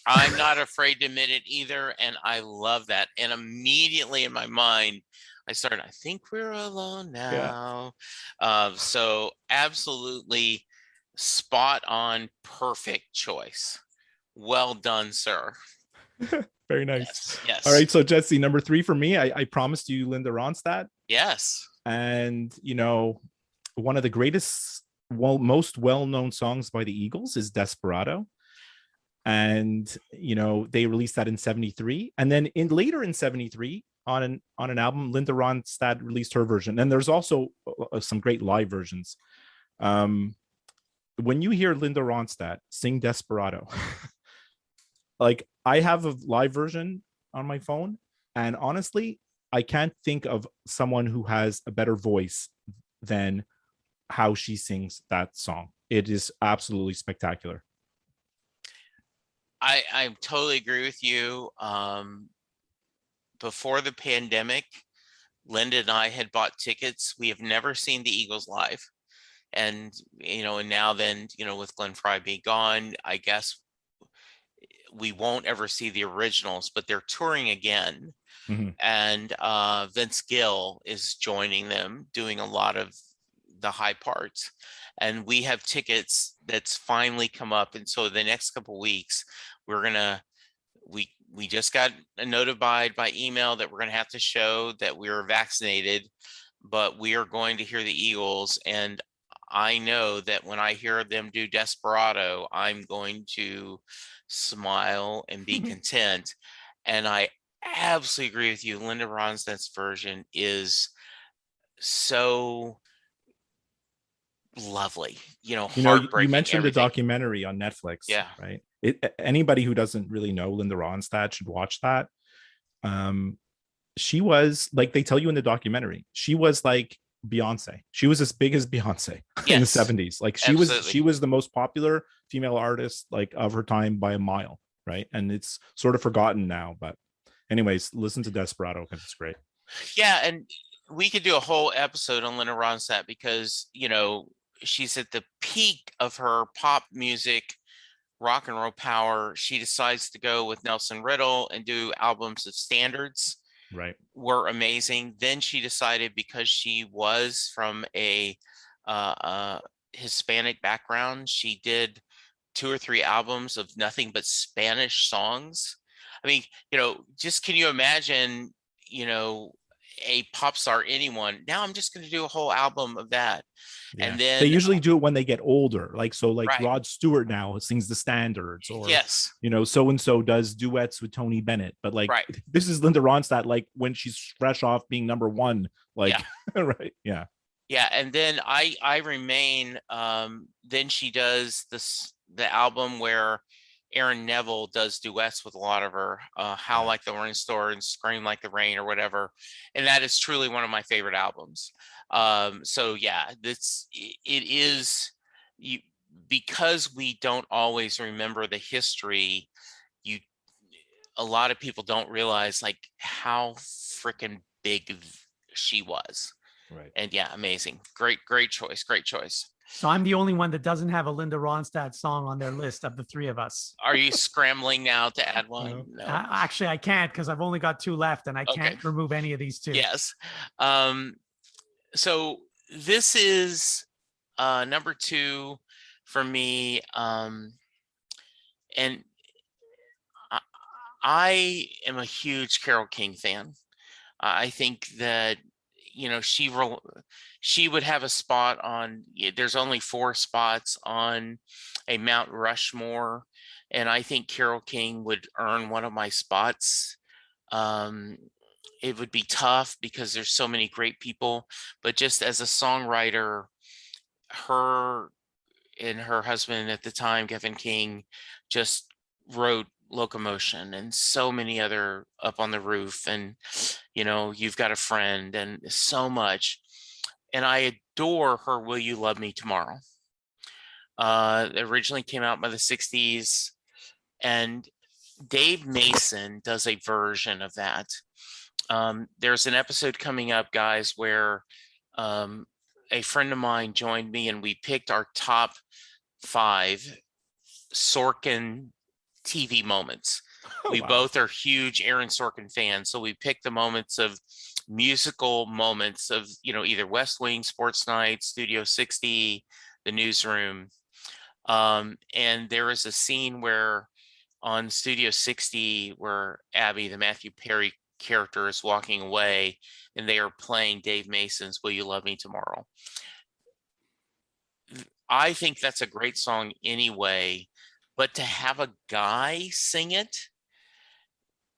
I'm not afraid to admit it either. And I love that. And immediately in my mind, I think we're alone now. Yeah. So absolutely spot on, perfect choice. Well done, sir. Very nice. Yes. All right. So Jesse, #3 for me, I promised you Linda Ronstadt. Yes. And, one of the greatest, most well-known songs by the Eagles is Desperado. And, they released that in 73. And then later in 73 on an album, Linda Ronstadt released her version. And there's also some great live versions. When you hear Linda Ronstadt sing Desperado, like I have a live version on my phone, and honestly, I can't think of someone who has a better voice than how she sings that song. It is absolutely spectacular. I totally agree with you. Before the pandemic, Linda and I had bought tickets. We have never seen the Eagles live. And, and now then, with Glenn Frey being gone, I guess we won't ever see the originals, but they're touring again. Mm-hmm. And Vince Gill is joining them, doing a lot of the high parts. And we have tickets that's finally come up. And so the next couple of weeks, we just got notified by email that we're going to have to show that we are vaccinated, but we are going to hear the Eagles. And I know that when I hear them do Desperado, I'm going to smile and be content. And I absolutely agree with you. Linda Ronstadt's version is so lovely, heartbreaking. You mentioned everything. The documentary on Netflix. Yeah. Right. Anybody who doesn't really know Linda Ronstadt should watch that. She was, like they tell you in the documentary, she was like Beyonce. She was as big as Beyonce in the 70s. Like she was the most popular female artist like of her time by a mile. Right. And it's sort of forgotten now, but anyways, listen to Desperado because it's great. Yeah. And we could do a whole episode on Linda Ronstadt because, she's at the peak of her pop music, rock and roll power. She decides to go with Nelson Riddle and do albums of standards. Right. Were amazing. Then she decided, because she was from a Hispanic background, she did 2 or 3 albums of nothing but Spanish songs. I mean, just can you imagine, a pop star, anyone, now I'm just going to do a whole album of that. Yeah. And then they usually do it when they get older. Like right. Rod Stewart now sings the standards, or, yes, so-and-so does duets with Tony Bennett. But right. This is Linda Ronstadt, like when she's fresh off being #1, like, yeah. Right. Yeah. Yeah. And then I Remain. Then she does the album where Aaron Neville does duets with a lot of her, Howl Like the Rain Storm and Scream Like the Rain or whatever. And that is truly one of my favorite albums. So yeah, it is because we don't always remember the history. A lot of people don't realize like how freaking big she was. Right. And yeah, amazing. Great choice. Great choice. So I'm the only one that doesn't have a Linda Ronstadt song on their list of the 3 of us. Are you scrambling now to add one? No. Actually, I can't because I've only got 2 left and I can't remove any of these 2. Yes. So this is #2 for me. And I am a huge Carole King fan. I think that, she would have a spot on, there's only 4 spots on a Mount Rushmore. And I think Carole King would earn one of my spots. It would be tough because there's so many great people, but just as a songwriter, her and her husband at the time, Kevin King, just wrote Locomotion and so many other, Up on the Roof, and You've Got a Friend, and so much. And I adore her Will You Love Me Tomorrow. It originally came out by the 60s, and Dave Mason does a version of that. There's an episode coming up, guys, where a friend of mine joined me and we picked our top 5 Sorkin TV moments. We Wow. both are huge Aaron Sorkin fans, so we picked the moments of musical moments of either West Wing, Sports Night, Studio 60, The Newsroom. And there is a scene where on Studio 60 where Abby, the Matthew Perry character, is walking away and they are playing Dave Mason's Will You Love Me Tomorrow. I think that's a great song anyway, but to have a guy sing it,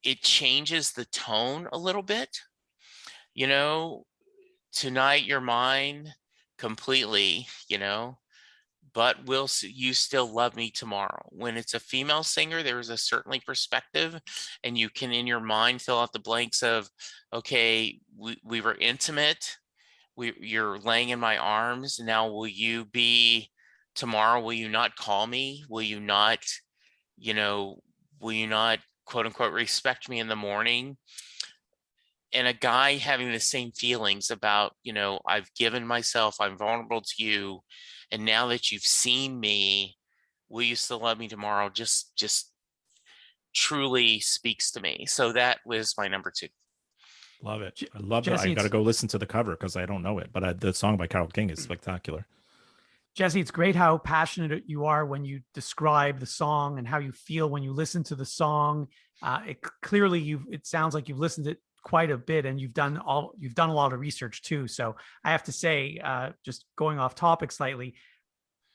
it changes the tone a little bit. Tonight You're Mine completely, but will you still love me tomorrow? When it's a female singer, there is a certainly perspective, and you can in your mind fill out the blanks of, okay, we were intimate, you're laying in my arms, now will you be tomorrow? Will you not call me? Will you not quote unquote respect me in the morning? And a guy having the same feelings about, I've given myself, I'm vulnerable to you, and now that you've seen me, will you still love me tomorrow? Just truly speaks to me. So that was my number 2. Love it. I love Jesse, it. I got to go listen to the cover because I don't know it, but the song by Carole King is spectacular. Jesse, it's great how passionate you are when you describe the song and how you feel when you listen to the song. It sounds like you've listened to it quite a bit, and you've done a lot of research too. So I have to say, just going off topic slightly,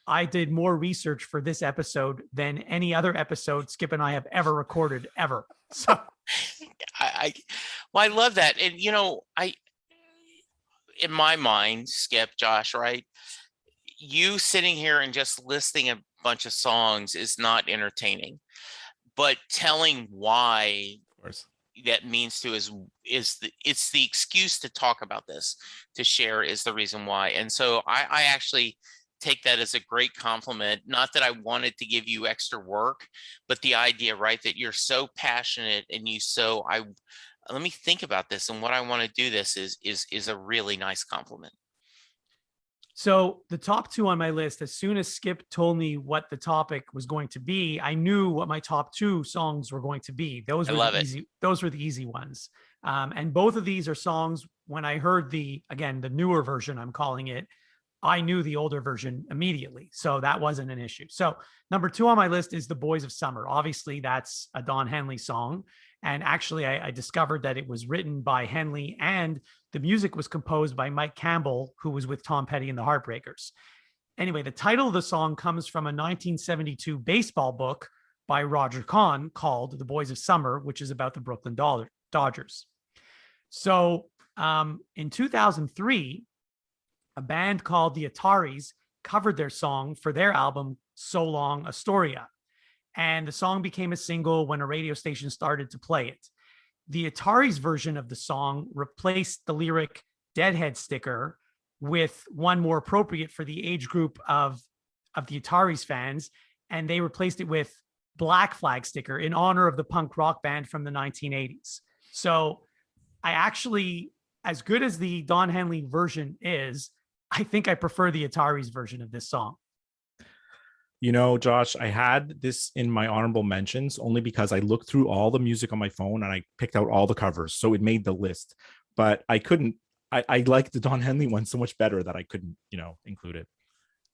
I did more research for this episode than any other episode Skip and I have ever recorded ever. So I love that. And, in my mind, Skip, Josh, right? You sitting here and just listing a bunch of songs is not entertaining, but telling why that means to it's the excuse to talk about this, to share, is the reason why. And so I actually take that as a great compliment. Not that I wanted to give you extra work, but the idea, right, that you're so passionate and let me think about this and what I want to do this is a really nice compliment. So the top 2 on my list, as soon as Skip told me what the topic was going to be, I knew what my top 2 songs were going to be. Those were the easy ones. And both of these are songs, when I heard the newer version, I'm calling it, I knew the older version immediately. So that wasn't an issue. So number 2 on my list is The Boys of Summer. Obviously, that's a Don Henley song. And actually, I discovered that it was written by Henley and the music was composed by Mike Campbell, who was with Tom Petty and the Heartbreakers. Anyway, the title of the song comes from a 1972 baseball book by Roger Kahn called The Boys of Summer, which is about the Brooklyn Dodgers. So in 2003, a band called the Ataris covered their song for their album, So Long Astoria. And the song became a single when a radio station started to play it. The Ataris version of the song replaced the lyric Deadhead sticker with one more appropriate for the age group of the Ataris fans. And they replaced it with Black Flag sticker in honor of the punk rock band from the 1980s. So I actually, as good as the Don Henley version is, I think I prefer the Ataris version of this song. Josh, I had this in my honorable mentions only because I looked through all the music on my phone and I picked out all the covers. So it made the list, but I couldn't, I liked the Don Henley one so much better that I couldn't, include it.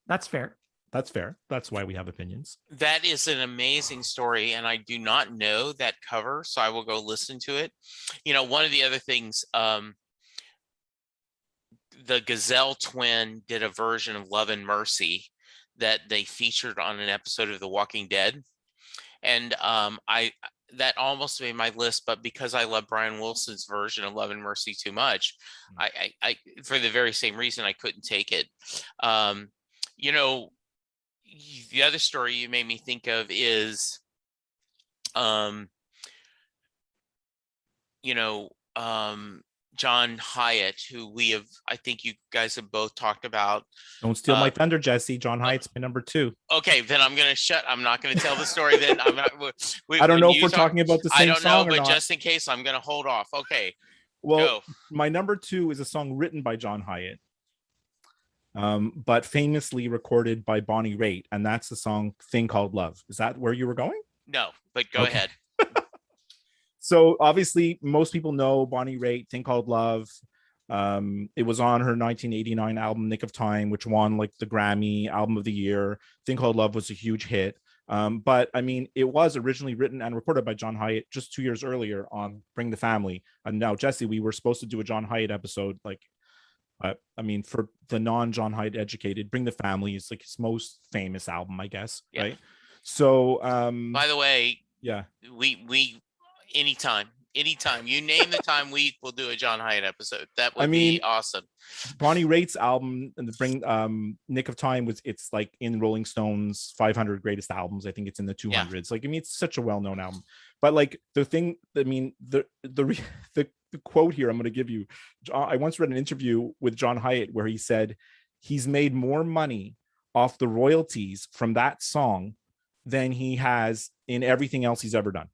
That's fair. That's fair. That's why we have opinions. That is an amazing story. And I do not know that cover, so I will go listen to it. One of the other things, the Gazelle Twin did a version of Love and Mercy that they featured on an episode of The Walking Dead. And that almost made my list, but because I love Brian Wilson's version of Love and Mercy too much, I for the very same reason I couldn't take it. the other story you made me think of is, you know, John Hyatt, who I think you guys have both talked about. Don't steal my thunder, Jesse. John Hyatt's my number 2. Okay, then I'm not gonna tell the story. Then I'm not. I don't know if we're talking about the same I don't know, song or but not. just in case, I'm gonna hold off. Okay. Well, go. My number 2 is a song written by John Hyatt, but famously recorded by Bonnie Raitt, and that's the song "Thing Called Love." Is that where you were going? No, but go ahead. So obviously, most people know Bonnie Raitt, "Thing Called Love." It was on her 1989 album "Nick of Time," which won like the Grammy Album of the Year. "Thing Called Love" was a huge hit. But I mean, it was originally written and recorded by John Hyatt just 2 years earlier on "Bring the Family." And now, Jesse, we were supposed to do a John Hyatt episode. Like, I mean, for the non-John Hyatt educated, "Bring the Family" is like his most famous album, I guess. Yeah. Right. So, by the way, yeah, we anytime you name the time we'll do a John Hyatt episode. That would be awesome. Bonnie Raitt's album and Nick of Time it's like in Rolling Stone's 500 greatest albums. I think it's in the 200s. Yeah. Like, I mean, it's such a well-known album, but like the thing, I mean, the quote here I'm going to give you, I once read an interview with John Hyatt where he said he's made more money off the royalties from that song than he has in everything else he's ever done.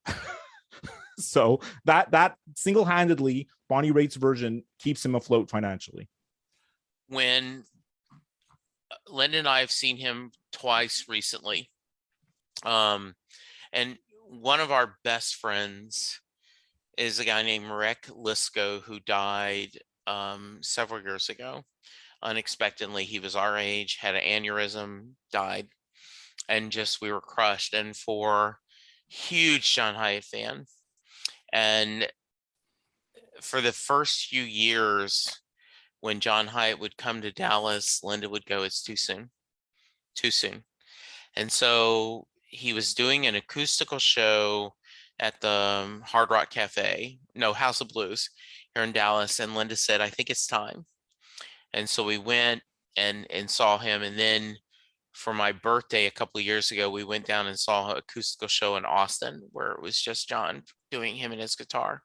So that single-handedly, Bonnie Raitt's version keeps him afloat financially. When Linda and I have seen him twice recently, and one of our best friends is a guy named Marek Lisko, who died several years ago unexpectedly. He was our age, had an aneurysm, died, and just we were crushed. And for huge John Hyatt fan. And for the first few years, when John Hyatt would come to Dallas, Linda would go, "It's too soon, too soon." And so he was doing an acoustical show at the Hard Rock Cafe, no, House of Blues here in Dallas. And Linda said, "I think it's time." And so we went and saw him. And then for my birthday a couple of years ago, we went down and saw an acoustical show in Austin where it was just John doing him and his guitar.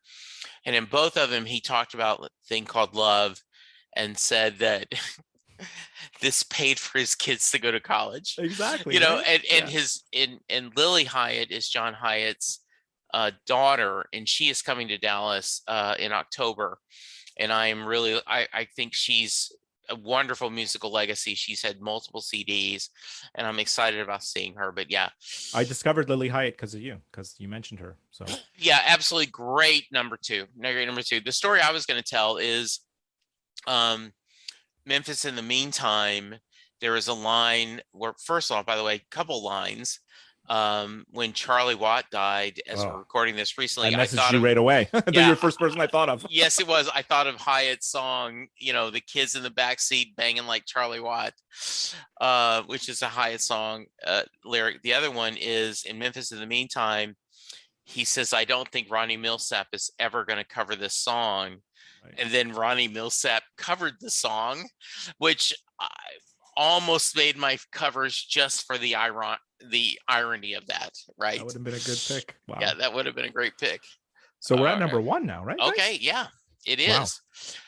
And in both of them, he talked about a thing called love and said that this paid for his kids to go to college. Exactly. You know, right? And Lily Hyatt is John Hyatt's daughter, and she is coming to Dallas in October. And I think she's a wonderful musical legacy. She's had multiple CDs, and I'm excited about seeing her. But yeah, I discovered Lily Hyatt because you mentioned her. So yeah, absolutely great number 2. Great number 2. The story I was going to tell is Memphis in the Meantime. There is a line where, first off, by the way, couple lines. When Charlie Watt died, as we're recording this recently, I messaged you right away. They're your first person I thought of. Yes, it was. I thought of Hyatt's song, the kids in the backseat banging like Charlie Watt, which is a Hyatt song lyric. The other one is in Memphis in the Meantime. He says, "I don't think Ronnie Millsap is ever going to cover this song." Right. And then Ronnie Millsap covered the song, which almost made my covers just for the irony of that, right? That would have been a good pick. Wow. Yeah, that would have been a great pick. So we're at number 1 now, right? Okay, guys? Yeah, it is. Wow.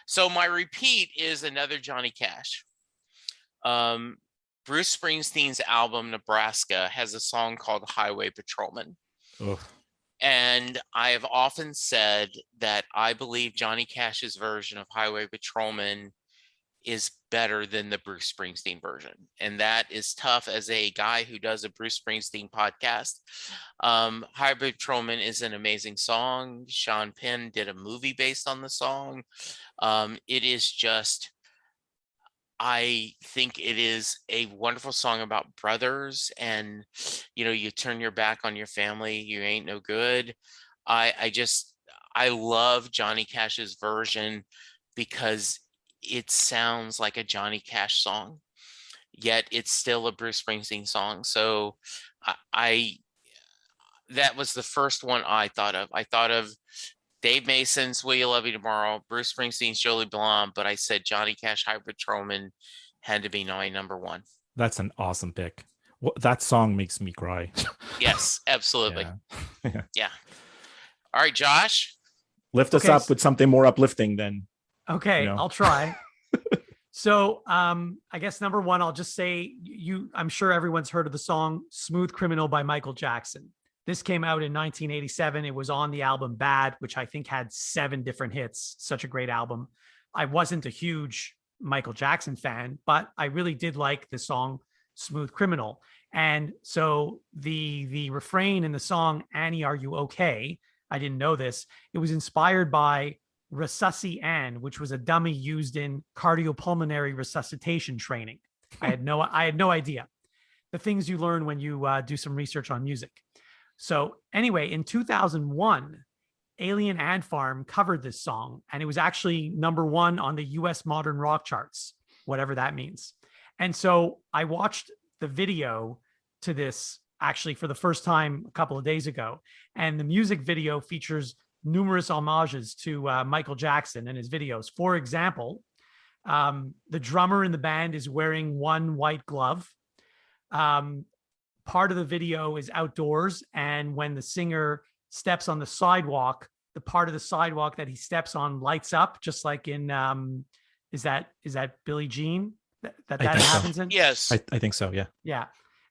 So my repeat is another Johnny Cash. Bruce Springsteen's album Nebraska has a song called Highway Patrolman. Ugh. And I have often said that I believe Johnny Cash's version of Highway Patrolman is better than the Bruce Springsteen version. And that is tough as a guy who does a Bruce Springsteen podcast. Highway Patrolman is an amazing song. Sean Penn did a movie based on the song. It is just, I think it is a wonderful song about brothers, and you turn your back on your family, you ain't no good. I love Johnny Cash's version because it sounds like a Johnny Cash song, yet it's still a Bruce Springsteen song. So that was the first one I thought of. I thought of Dave Mason's Will You Love Me Tomorrow, Bruce Springsteen's Jolie Blonde, but I said Johnny Cash Highway Patrolman had to be my number 1. That's an awesome pick. Well, that song makes me cry. Yes, absolutely. Yeah. Yeah. All right, Josh. Lift us Okay. up with something more uplifting than, Okay, you know. I'll try. So I guess number one, I'll just say I'm sure everyone's heard of the song Smooth Criminal by Michael Jackson. This came out in 1987. It was on the album Bad, which I think had 7 different hits. Such a great album. I wasn't a huge Michael Jackson fan, but I really did like the song Smooth Criminal. And so the refrain in the song, Annie, Are You Okay? I didn't know this. It was inspired by Resusci Ann, which was a dummy used in cardiopulmonary resuscitation training. I had no idea. The things you learn when you do some research on music. So anyway, in 2001, Alien Ant Farm covered this song, and it was actually #1 on the US modern rock charts, whatever that means. And so I watched the video to this actually for the first time a couple of days ago. And the music video features numerous homages to Michael Jackson and his videos. For example, the drummer in the band is wearing one white glove. Part of the video is outdoors, and when the singer steps on the sidewalk, the part of the sidewalk that he steps on lights up, just like in is that Billie Jean that happens in? Yes. I think so. Yeah. Yeah.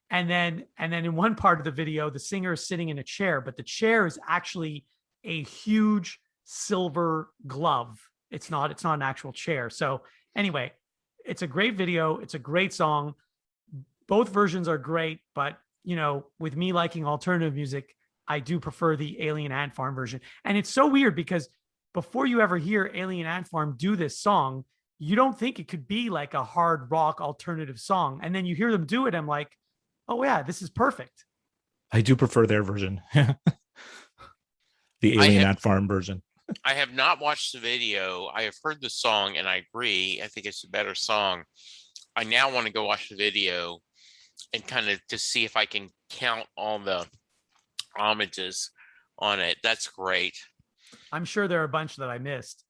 And then in one part of the video, the singer is sitting in a chair, but the chair is actually a huge silver glove. It's not an actual chair. So anyway, it's a great video. It's a great song. Both versions are great, but with me liking alternative music, I do prefer the Alien Ant Farm version. And it's so weird because before you ever hear Alien Ant Farm do this song, you don't think it could be like a hard rock alternative song. And then you hear them do it. I'm like, oh yeah, this is perfect. I do prefer their version. The Alien Ant Farm version. I have not watched the video. I have heard the song and I agree. I think it's a better song. I now want to go watch the video and kind of to see if I can count all the homages on it. That's great. I'm sure there are a bunch that I missed.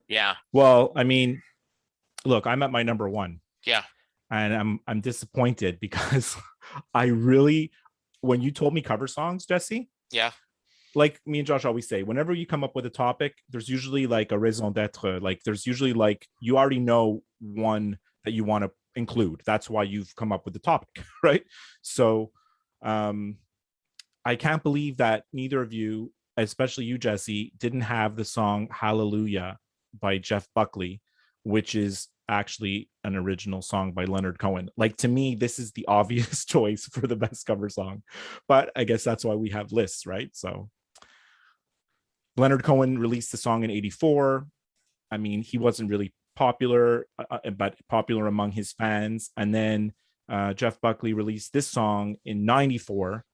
Yeah. Well, I mean, look, I'm at my #1. Yeah. And I'm disappointed because I really, when you told me cover songs, Jesse. Yeah. Like me and Josh always say, whenever you come up with a topic, there's usually like a raison d'etre. Like there's usually like you already know one that you want to include. That's why you've come up with the topic, right? So I can't believe that neither of you, especially you, Jesse, didn't have the song Hallelujah by Jeff Buckley, which is actually an original song by Leonard Cohen. Like, to me, this is the obvious choice for the best cover song, but I guess that's why we have lists, right? So Leonard Cohen released the song in '84. I mean, he wasn't really popular, but popular among his fans. And then Jeff Buckley released this song in '94,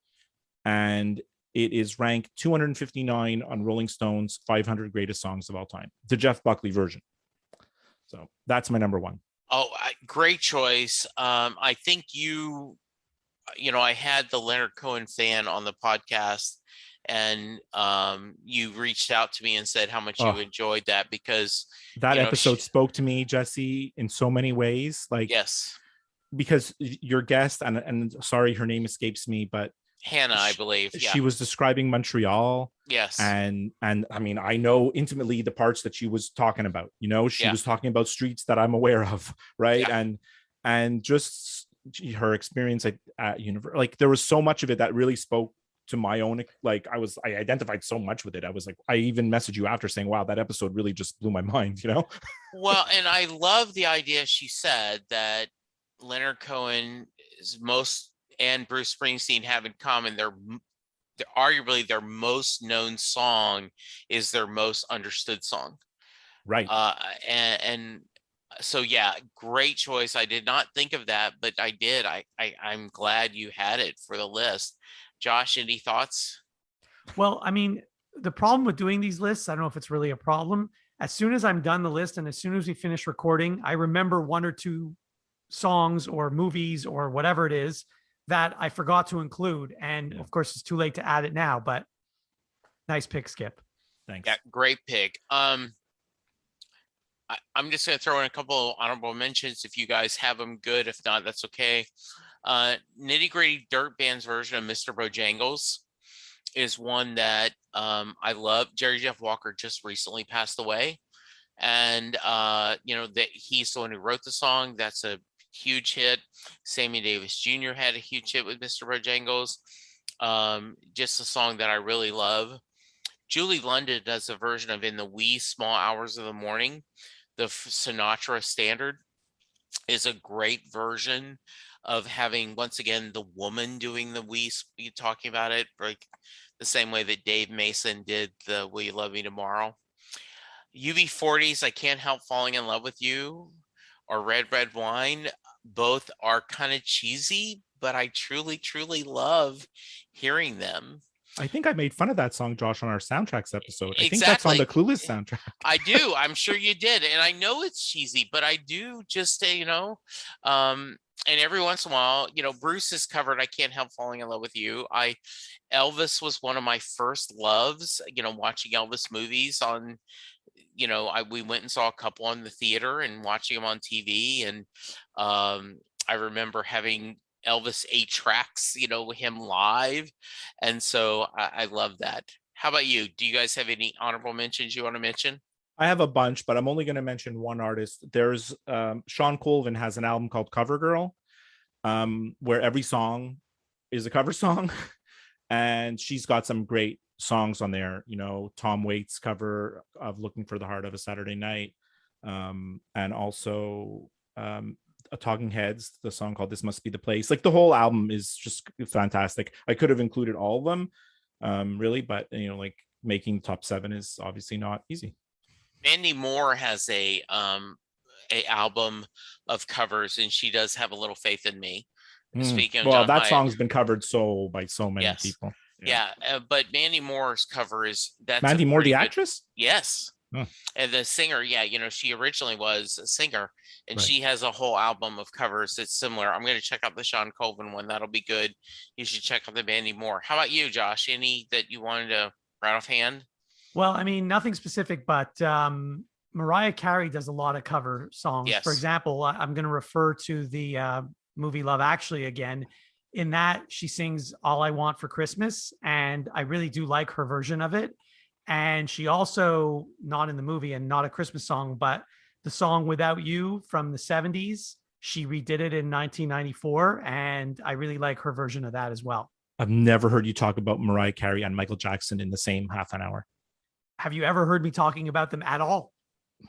and it is ranked 259 on Rolling Stone's 500 greatest songs of all time, the Jeff Buckley version. So that's my #1. Oh, great choice. I think I had the Leonard Cohen fan on the podcast, and you reached out to me and said how much you enjoyed that, because that episode spoke to me, Jesse, in so many ways. Like, yes, because your guest, and sorry, her name escapes me, but Hannah, I believe. Yeah. She was describing Montreal. Yes. And I mean, I know intimately the parts that she was talking about. She was talking about streets that I'm aware of, right? Yeah. And just her experience at university, like there was so much of it that really spoke to my own. Like I identified so much with it. I was like, I even messaged you after saying, wow, that episode really just blew my mind, Well, and I love the idea she said that Leonard Cohen is and Bruce Springsteen have in common. They're arguably their most known song is their most understood song. Right. And so, yeah, great choice. I did not think of that, but I did. I'm glad you had it for the list. Josh, any thoughts? Well, I mean, the problem with doing these lists, I don't know if it's really a problem. As soon as I'm done the list and as soon as we finish recording, I remember 1 or 2 songs or movies or whatever it is that I forgot to include. And of course, it's too late to add it now, but nice pick, Skip. Thanks. Yeah, great pick. I'm just going to throw in a couple of honorable mentions. If you guys have them, good. If not, that's okay. Nitty Gritty Dirt Band's version of Mr. Bojangles is one that I love. Jerry Jeff Walker just recently passed away, and that he's the one who wrote the song. That's a huge hit. Sammy Davis Jr. had a huge hit with Mr. Bojangles. Just a song that I really love. Julie London does a version of In the Wee Small Hours of the Morning. The Sinatra standard is a great version of having, once again, the woman doing the wee, talking about it, like the same way that Dave Mason did the Will You Love Me Tomorrow. UB40's I Can't Help Falling in Love with You or Red Red Wine, both are kind of cheesy, but I truly, truly love hearing them. I think I made fun of that song, Josh, on our soundtracks episode. I think that's Exactly. on the Clueless soundtrack. I do. I'm sure you did. And I know it's cheesy, but I do just, and every once in a while, Bruce has covered I Can't Help Falling in Love with You. Elvis was one of my first loves, watching Elvis movies on, we went and saw a couple in the theater and watching them on TV. And I remember having Elvis 8 tracks, him live. And so I love that. How about you? Do you guys have any honorable mentions you want to mention? I have a bunch, but I'm only going to mention one artist. There's Sean Colvin has an album called Cover Girl, where every song is a cover song. And she's got some great songs on there. Tom Waits' cover of Looking for the Heart of a Saturday Night. And also a Talking Heads, the song called This Must Be the Place. Like the whole album is just fantastic. I could have included all of them, really, but like making top 7 is obviously not easy. Mandy Moore has a album of covers, and she does Have a Little Faith in Me. Speaking of well, John that Hyatt, song's been covered by so many yes. people. Yeah, but Mandy Moore's cover that's Mandy Moore, the good, actress. Yes. And the singer, she originally was a singer, and Right. she has a whole album of covers that's similar. I'm going to check out the Sean Colvin one. That'll be good. You should check out the Mandy Moore. How about you, Josh? Any that you wanted to right off hand? Well, I mean, nothing specific, but Mariah Carey does a lot of cover songs. Yes. For example, I'm going to refer to the movie Love Actually again. In that, she sings All I Want for Christmas, and I really do like her version of it. And she also, not in the movie and not a Christmas song, but the song Without You from the 70s, she redid it in 1994, and I really like her version of that as well. I've never heard you talk about Mariah Carey and Michael Jackson in the same half an hour. Have you ever heard me talking about them at all?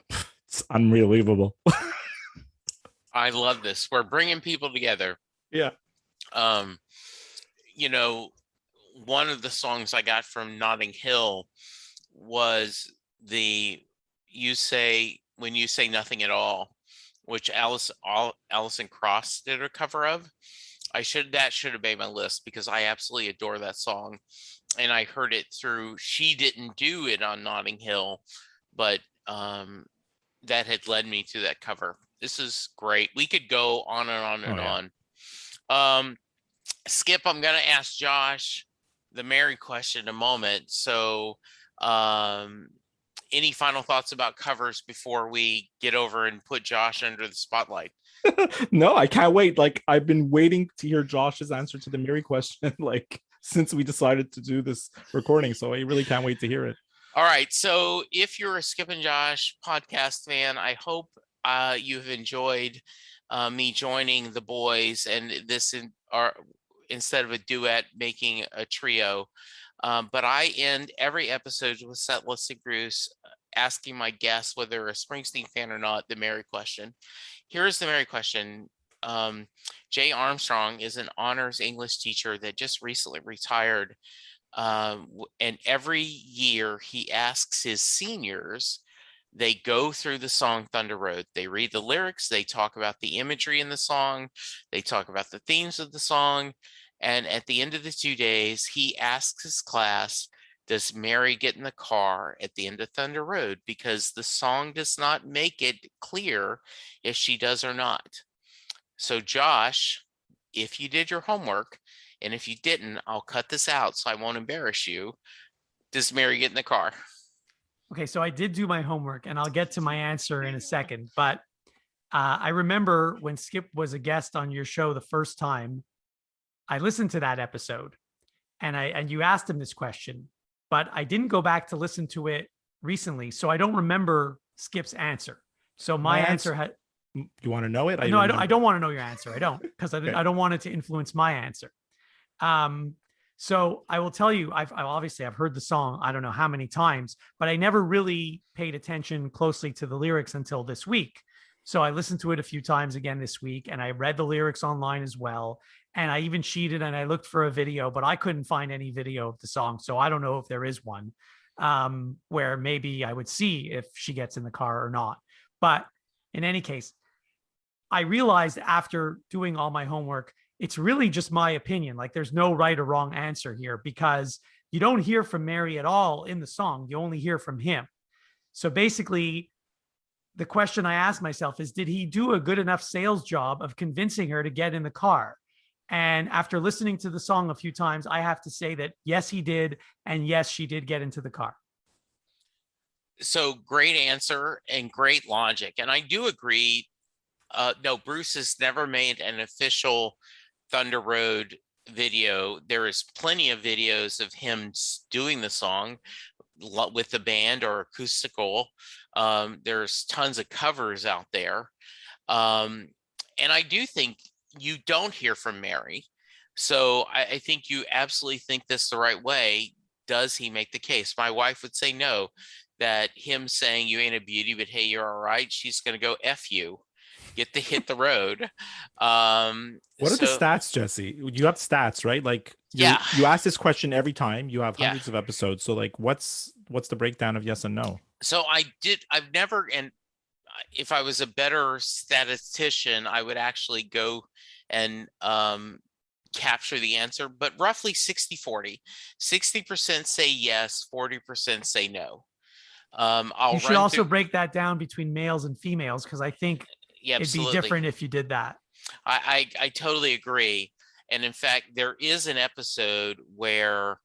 It's unbelievable. I love this. We're bringing people together. Yeah. One of the songs I got from Notting Hill was When You Say Nothing at All, which Alison Krauss did a cover of. That should have made my list because I absolutely adore that song. And I heard it through, she didn't do it on Notting Hill, but that had led me to that cover. This is great. We could go on and on and on. Skip, I'm going to ask Josh the Mary question in a moment. So any final thoughts about covers before we get over and put Josh under the spotlight? No, I can't wait. Like, I've been waiting to hear Josh's answer to the Mary question, since we decided to do this recording. So I really can't wait to hear it. All right. So if you're a Skip and Josh podcast fan, I hope you've enjoyed me joining the boys and this instead of a duet, making a trio. But I end every episode with Set Listing Bruce asking my guests whether they're a Springsteen fan or not, the Mary question. Here's the Mary question. Jay Armstrong is an honors English teacher that just recently retired. And every year he asks his seniors, they go through the song Thunder Road. They read the lyrics. They talk about the imagery in the song. They talk about the themes of the song. And at the end of the 2 days, he asks his class, does Mary get in the car at the end of Thunder Road? Because the song does not make it clear if she does or not. So Josh, if you did your homework, and if you didn't, I'll cut this out so I won't embarrass you. Does Mary get in the car? Okay, so I did do my homework, and I'll get to my answer in a second. But I remember when Skip was a guest on your show the first time, I listened to that episode and you asked him this question, but I didn't go back to listen to it recently. So I don't remember Skip's answer. So my answer had, you want to know it? no, I don't want to know your answer. I don't, because Okay. I don't want it to influence my answer. So I will tell you, I've obviously I've heard the song, I don't know how many times, but I never really paid attention closely to the lyrics until this week. So I listened to it a few times again this week, and I read the lyrics online as well. And I even cheated and I looked for a video, but I couldn't find any video of the song. So I don't know if there is one, where maybe I would see if she gets in the car or not. But in any case, I realized after doing all my homework, it's really just my opinion. Like there's no right or wrong answer here, because you don't hear from Mary at all in the song. You only hear from him. So basically, the question I asked myself is, did he do a good enough sales job of convincing her to get in the car? And after listening to the song a few times, I have to say that yes, he did. And yes, she did get into the car. So great answer and great logic. And I do agree. No, Bruce has never made an official Thunder Road video. There is plenty of videos of him doing the song with the band or acoustical. There's tons of covers out there. And I do think you don't hear from Mary. So I think you absolutely think this the right way. Does he make the case? My wife would say no, that him saying you ain't a beauty, but hey, you're all right, she's going to go F you. Get to hit the road. What are the stats, Jesse? You have stats, right? Like you ask this question every time. You have hundreds of episodes. So like what's the breakdown of yes and no? So I've never, and if I was a better statistician, I would actually go and capture the answer, but roughly 60-40. 60% say yes, 40% say no. You should also break that down between males and females, because I think it'd be different if you did that. I totally agree. And in fact, there is an episode where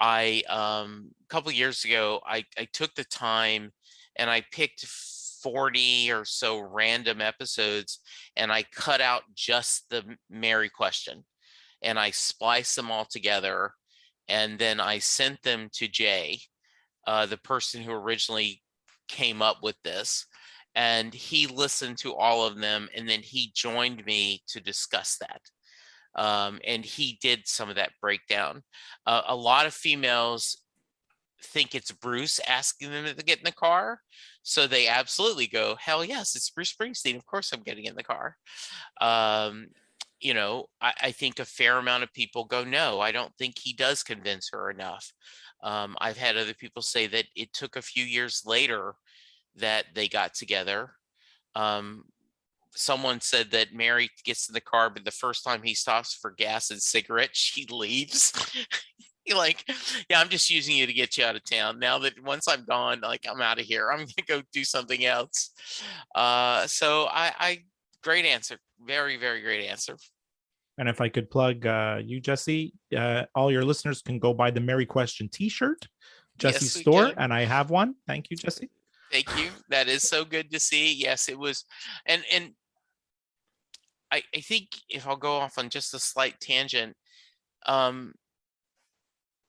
a couple of years ago, I took the time and I picked 40 or so random episodes and I cut out just the Mary question and I spliced them all together. And then I sent them to Jay, the person who originally came up with this. And he listened to all of them, and then he joined me to discuss that. And he did some of that breakdown. A lot of females think it's Bruce asking them to get in the car. So they absolutely go, hell yes, it's Bruce Springsteen. Of course I'm getting in the car. You know, I think a fair amount of people go, no, I don't think he does convince her enough. I've had other people say that it took a few years later that they got together. Someone said that Mary gets in the car, but the first time he stops for gas and cigarettes, she leaves. You're like, yeah, I'm just using you to get you out of town. Now that once I'm gone, like I'm out of here, I'm gonna go do something else. So I great answer. Very, very great answer. And if I could plug you, Jesse, all your listeners can go buy the Mary Question t-shirt, Jesse's store, and I have one. Thank you, Jesse. Thank you. That is so good to see. Yes, it was. And I think if I'll go off on just a slight tangent,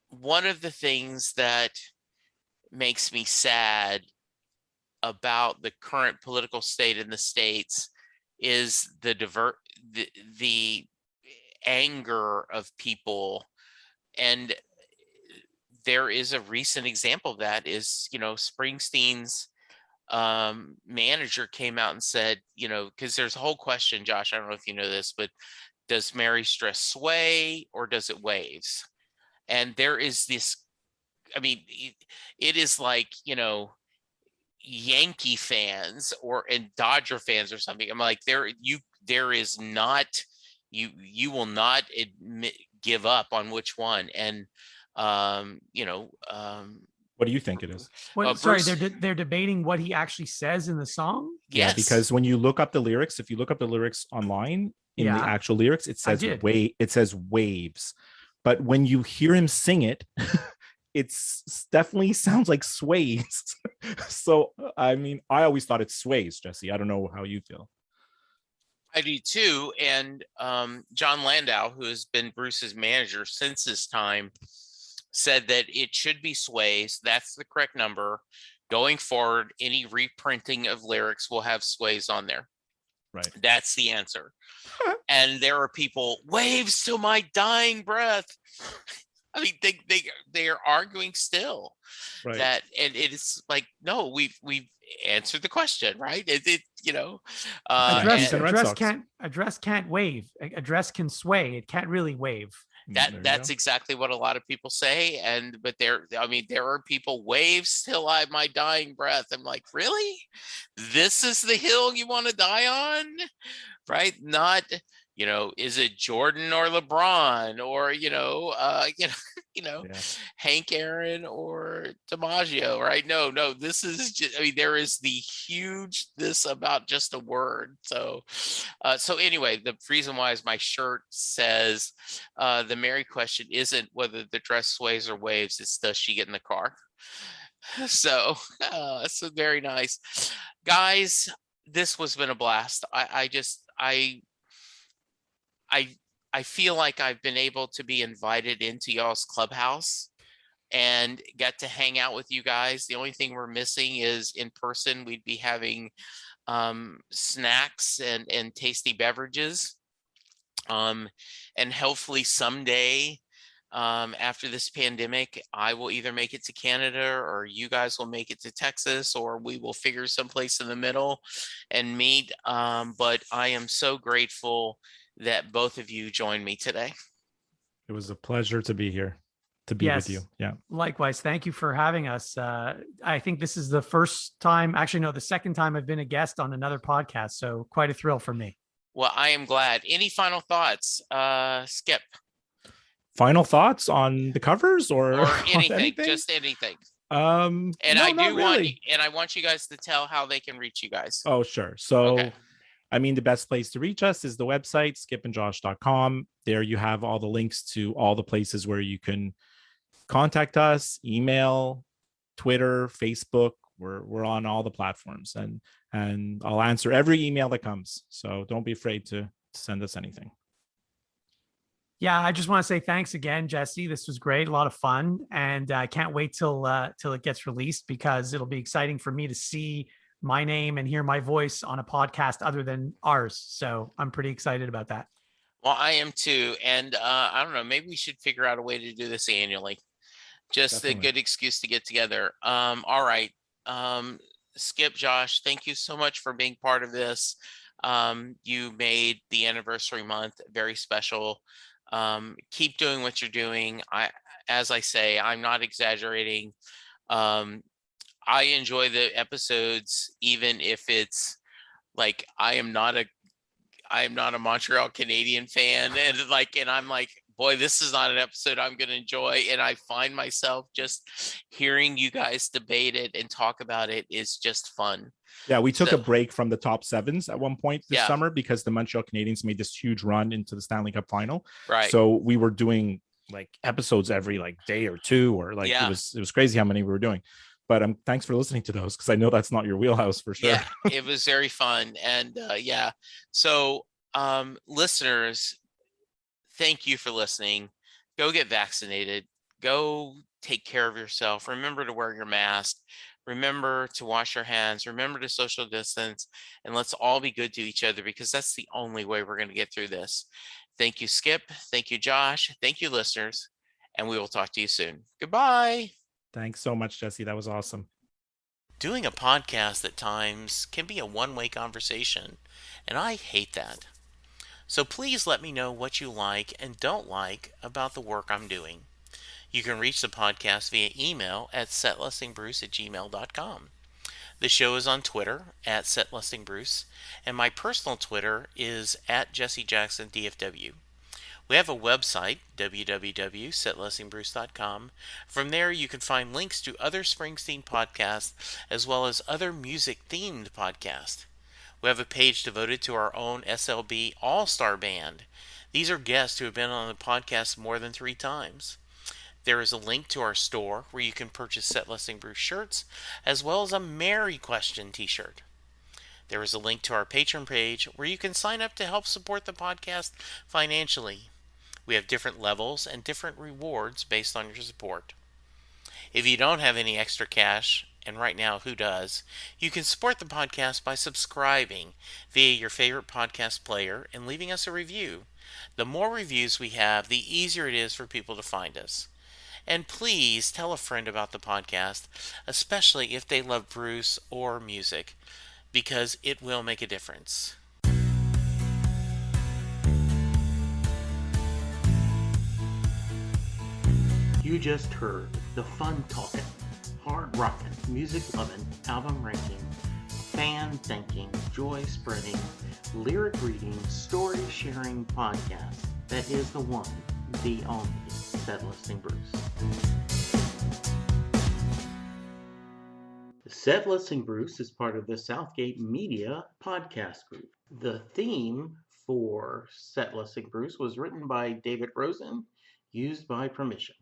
one of the things that makes me sad about the current political state in the States is the anger of people. And there is a recent example of that is, you know, Springsteen's manager came out and said, you know, because there's a whole question, Josh, I don't know if you know this, but does Mary's dress sway or does it waves? And there is this, I mean, it is like, you know, Yankee fans and Dodger fans or something. I'm like, there is not, you will not give up on which one. And you know, what do you think it is? Sorry, they're debating what he actually says in the song. Yes. Yeah, because when you look up the lyrics, if you look up the lyrics online in the actual lyrics, it says it says waves. But when you hear him sing it, it's definitely sounds like sways. So I mean, I always thought it sways, Jesse. I don't know how you feel. I do too. And John Landau, who has been Bruce's manager since his time, said that it should be sways. That's the correct number. Going forward, any reprinting of lyrics will have sways on there. Right. That's the answer. And there are people, waves to my dying breath. I mean, they are arguing still Right. that, and it's like, no, we've answered the question, right? Address Yankees and Red Sox. address can't wave. Address can sway. It can't really wave. There you that's go. exactly what a lot of people say. But there are people, waves till my dying breath. I'm like, really? This is the hill you want to die on? Right? Not, is it Jordan or LeBron or Yeah. Hank Aaron or DiMaggio, right? No, this is just, there is the huge this about just a word. So anyway, the reason why is my shirt says the Mary question isn't whether the dress sways or waves, it's does she get in the car? So very nice. Guys, this has been a blast. I feel like I've been able to be invited into y'all's clubhouse and get to hang out with you guys. The only thing we're missing is in person. We'd be having snacks and tasty beverages. And hopefully someday after this pandemic, I will either make it to Canada or you guys will make it to Texas, or we will figure someplace in the middle and meet. But I am so grateful that both of you joined me today. It was a pleasure to be here, to be with you. Yeah. Likewise. Thank you for having us. I think this is the first time, actually, no, the second time I've been a guest on another podcast. So quite a thrill for me. Well, I am glad. Any final thoughts, Skip? Final thoughts on the covers or anything, just anything. And no, I want you guys to tell how they can reach you guys. Oh, sure. So, okay. I mean, the best place to reach us is the website, skipandjosh.com. There you have all the links to all the places where you can contact us, email, Twitter, Facebook. We're on all the platforms, and I'll answer every email that comes. So don't be afraid to send us anything. Yeah, I just want to say thanks again, Jesse. This was great, a lot of fun, and I can't wait till it gets released, because it'll be exciting for me to see my name and hear my voice on a podcast other than ours. So I'm pretty excited about that. Well, I am too. And I don't know, maybe we should figure out a way to do this annually. Just Definitely. A good excuse to get together. All right. Skip, Josh, thank you so much for being part of this. You made the anniversary month very special. Keep doing what you're doing. As I say, I'm not exaggerating. I enjoy the episodes, even if it's like I am not a Montreal Canadian fan, and I'm like, boy, this is not an episode I'm going to enjoy. And I find myself just hearing you guys debate it and talk about it is just fun. Yeah, we took a break from the top sevens at one point this summer because the Montreal Canadiens made this huge run into the Stanley Cup final. Right. So we were doing like episodes every like day or two, or like it was crazy how many we were doing. But thanks for listening to those, because I know that's not your wheelhouse for sure. Yeah, it was very fun. And so listeners, thank you for listening. Go get vaccinated. Go take care of yourself. Remember to wear your mask. Remember to wash your hands. Remember to social distance. And let's all be good to each other, because that's the only way we're going to get through this. Thank you, Skip. Thank you, Josh. Thank you, listeners. And we will talk to you soon. Goodbye. Thanks so much, Jesse. That was awesome. Doing a podcast at times can be a one-way conversation, and I hate that. So please let me know what you like and don't like about the work I'm doing. You can reach the podcast via email at setlistingbruce@gmail.com. The show is on Twitter at setlistingbruce, and my personal Twitter is at jessejacksondfw. We have a website, www.setlistingbruce.com. From there, you can find links to other Springsteen podcasts as well as other music-themed podcasts. We have a page devoted to our own SLB All-Star Band. These are guests who have been on the podcast more than 3 times. There is a link to our store where you can purchase Set Listing Bruce shirts, as well as a Mary Question t-shirt. There is a link to our Patreon page where you can sign up to help support the podcast financially. We have different levels and different rewards based on your support. If you don't have any extra cash, and right now, who does? You can support the podcast by subscribing via your favorite podcast player and leaving us a review. The more reviews we have, the easier it is for people to find us. And please tell a friend about the podcast, especially if they love Bruce or music, because it will make a difference. You just heard the fun talking, hard rocking, music loving, album ranking, fan thinking, joy spreading, lyric reading, story sharing podcast that is the one, the only Set Listing Bruce. The Set Listing Bruce is part of the Southgate Media podcast group. The theme for Set Listing Bruce was written by David Rosen, used by permission.